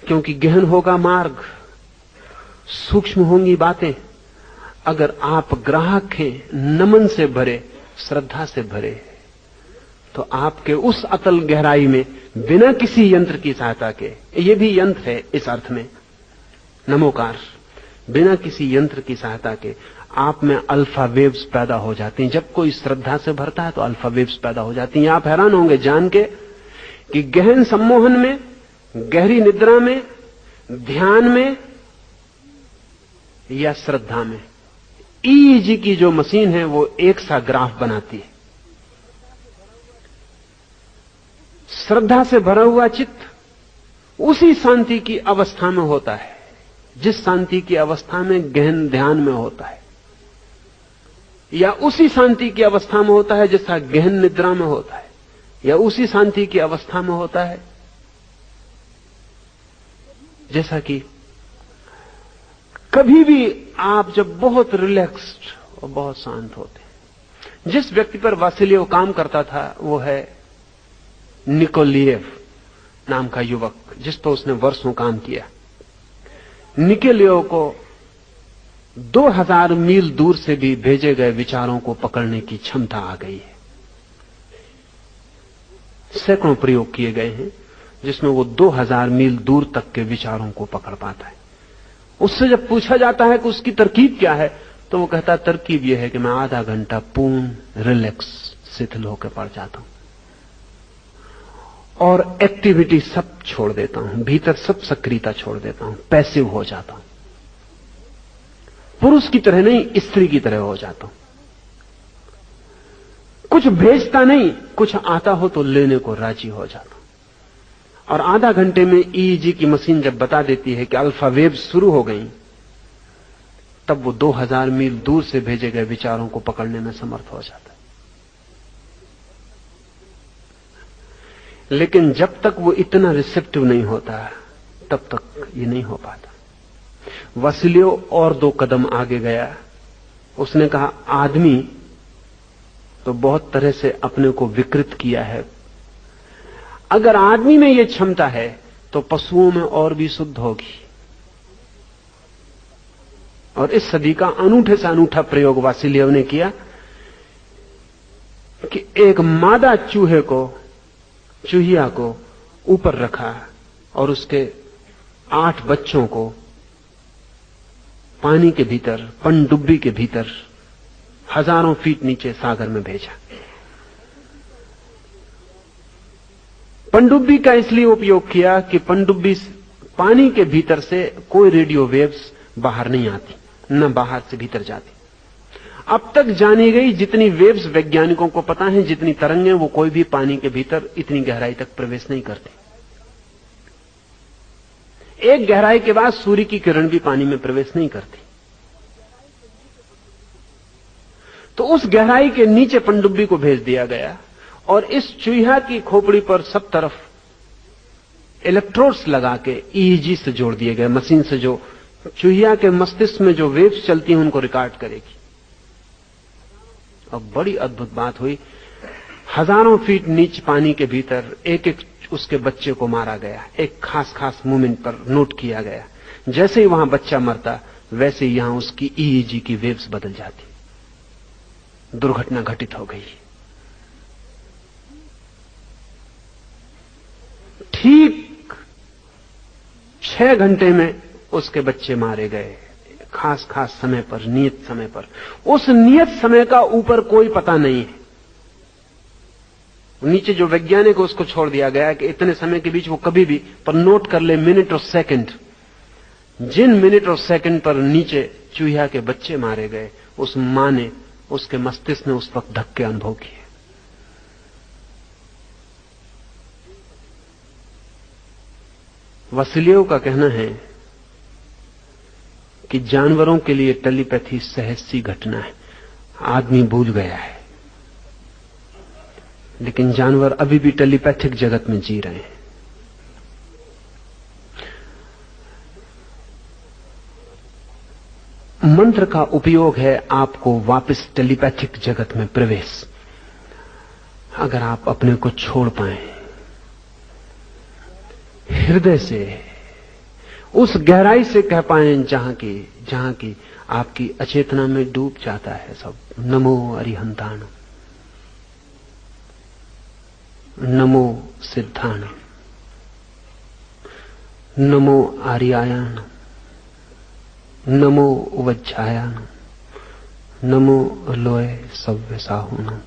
क्योंकि गहन होगा मार्ग, सूक्ष्म होंगी बातें। अगर आप ग्राहक हैं, नमन से भरे, श्रद्धा से भरे, तो आपके उस अतल गहराई में बिना किसी यंत्र की सहायता के, ये भी यंत्र है इस अर्थ में नमोकार, बिना किसी यंत्र की सहायता के आप में अल्फा वेव्स पैदा हो जाती हैं। जब कोई श्रद्धा से भरता है तो अल्फा वेव्स पैदा हो जाती हैं। आप हैरान होंगे जान के कि गहन सम्मोहन में, गहरी निद्रा में, ध्यान में या श्रद्धा में, ईईजी की जो मशीन है वो एक सा ग्राफ बनाती है। श्रद्धा से भरा हुआ चित्त उसी शांति की अवस्था में होता है जिस शांति की अवस्था में गहन ध्यान में होता है, या उसी शांति की अवस्था में होता है जैसा गहन निद्रा में होता है, या उसी शांति की अवस्था में होता है जैसा कि कभी भी आप जब बहुत रिलैक्स्ड और बहुत शांत होते हैं। जिस व्यक्ति पर वासिलियव काम करता था वो है निकोलिएव नाम का युवक, जिस पर उसने वर्षों काम किया। निकोलिएव को 2000 मील दूर से भी भेजे गए विचारों को पकड़ने की क्षमता आ गई है। सैकड़ों प्रयोग किए गए हैं जिसमें वो 2000 मील दूर तक के विचारों को पकड़ पाता है। उससे जब पूछा जाता है कि उसकी तरकीब क्या है तो वो कहता है तरकीब यह है कि मैं आधा घंटा पूर्ण रिलैक्स शिथिल होकर पड़ जाता हूं और एक्टिविटी सब छोड़ देता हूं, भीतर सब सक्रियता छोड़ देता हूं, पैसिव हो जाता हूं। पुरुष की तरह नहीं, स्त्री की तरह हो जाता हूं। कुछ भेजता नहीं, कुछ आता हो तो लेने को राजी हो जाता हूं। और आधा घंटे में ईईजी की मशीन जब बता देती है कि अल्फा वेव शुरू हो गई, तब वो 2000 मील दूर से भेजे गए विचारों को पकड़ने में समर्थ हो जाता है। लेकिन जब तक वो इतना रिसेप्टिव नहीं होता तब तक ये नहीं हो पाता। वासिलियो और 2 कदम आगे गया। उसने कहा आदमी तो बहुत तरह से अपने को विकृत किया है, अगर आदमी में ये क्षमता है तो पशुओं में और भी शुद्ध होगी। और इस सदी का अनूठे से अनूठा प्रयोग वासिलियव ने किया कि एक मादा चूहिया को ऊपर रखा और उसके 8 बच्चों को पानी के भीतर, पनडुब्बी के भीतर हजारों फीट नीचे सागर में भेजा। पनडुब्बी का इसलिए उपयोग किया कि पनडुब्बी पानी के भीतर से कोई रेडियो वेव्स बाहर नहीं आती, न बाहर से भीतर जाती। अब तक जानी गई जितनी वेव्स वैज्ञानिकों को पता है, जितनी तरंगें, वो कोई भी पानी के भीतर इतनी गहराई तक प्रवेश नहीं करती। एक गहराई के बाद सूर्य की किरण भी पानी में प्रवेश नहीं करती। तो उस गहराई के नीचे पनडुब्बी को भेज दिया गया और इस चूहा की खोपड़ी पर सब तरफ इलेक्ट्रोड्स लगा के ईईजी से जोड़ दिए गए, मशीन से जो चूहिया के मस्तिष्क में जो वेव्स चलती हैं उनको रिकॉर्ड करेगी। अब बड़ी अद्भुत बात हुई, हजारों फीट नीचे पानी के भीतर एक एक उसके बच्चे को मारा गया, एक खास खास मूवमेंट पर नोट किया गया। जैसे ही वहां बच्चा मरता वैसे ही यहां उसकी ईईजी की वेव्स बदल जाती। दुर्घटना घटित हो गई। ठीक 6 घंटे में उसके बच्चे मारे गए, खास खास समय पर, नियत समय पर। उस नियत समय का ऊपर कोई पता नहीं है। नीचे जो वैज्ञानिक उसको छोड़ दिया गया कि इतने समय के बीच वो कभी भी पर नोट कर ले मिनट और सेकंड। जिन मिनट और सेकंड पर नीचे चूहिया के बच्चे मारे गए, उस मां ने, उसके मस्तिष्क ने उस वक्त धक्के अनुभव किए। वासिलियव का कहना है कि जानवरों के लिए टेलीपैथी सहज सी घटना है, आदमी भूल गया है, लेकिन जानवर अभी भी टेलीपैथिक जगत में जी रहे हैं। मंत्र का उपयोग है आपको वापस टेलीपैथिक जगत में प्रवेश। अगर आप अपने को छोड़ पाए, हृदय से उस गहराई से कह पाए जहां की आपकी अचेतना में डूब जाता है सब। नमो अरिहंताण, नमो सिद्धाण, नमो आर्यायण, नमो वज्रायण, नमो लोय सव्य साहुनम।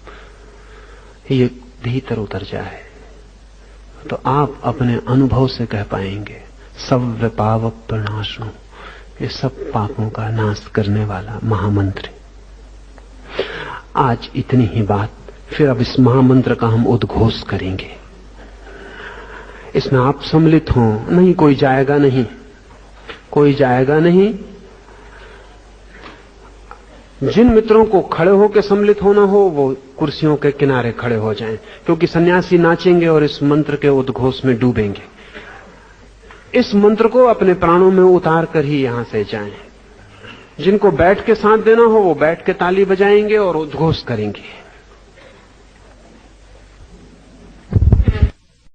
ये भीतर उतर जाए तो आप अपने अनुभव से कह पाएंगे सव्य पाप प्रणाशो, ये सब पापों का नाश करने वाला महामंत्र। आज इतनी ही बात, फिर अब इस महामंत्र का हम उद्घोष करेंगे। इसमें आप सम्मिलित हों। नहीं, कोई जाएगा नहीं, कोई जाएगा नहीं। जिन मित्रों को खड़े होकर सम्मिलित होना हो वो कुर्सियों के किनारे खड़े हो जाएं, क्योंकि सन्यासी नाचेंगे और इस मंत्र के उद्घोष में डूबेंगे। इस मंत्र को अपने प्राणों में उतार कर ही यहां से जाएं। जिनको बैठ के साथ देना हो वो बैठ के ताली बजाएंगे और उद्घोष करेंगे।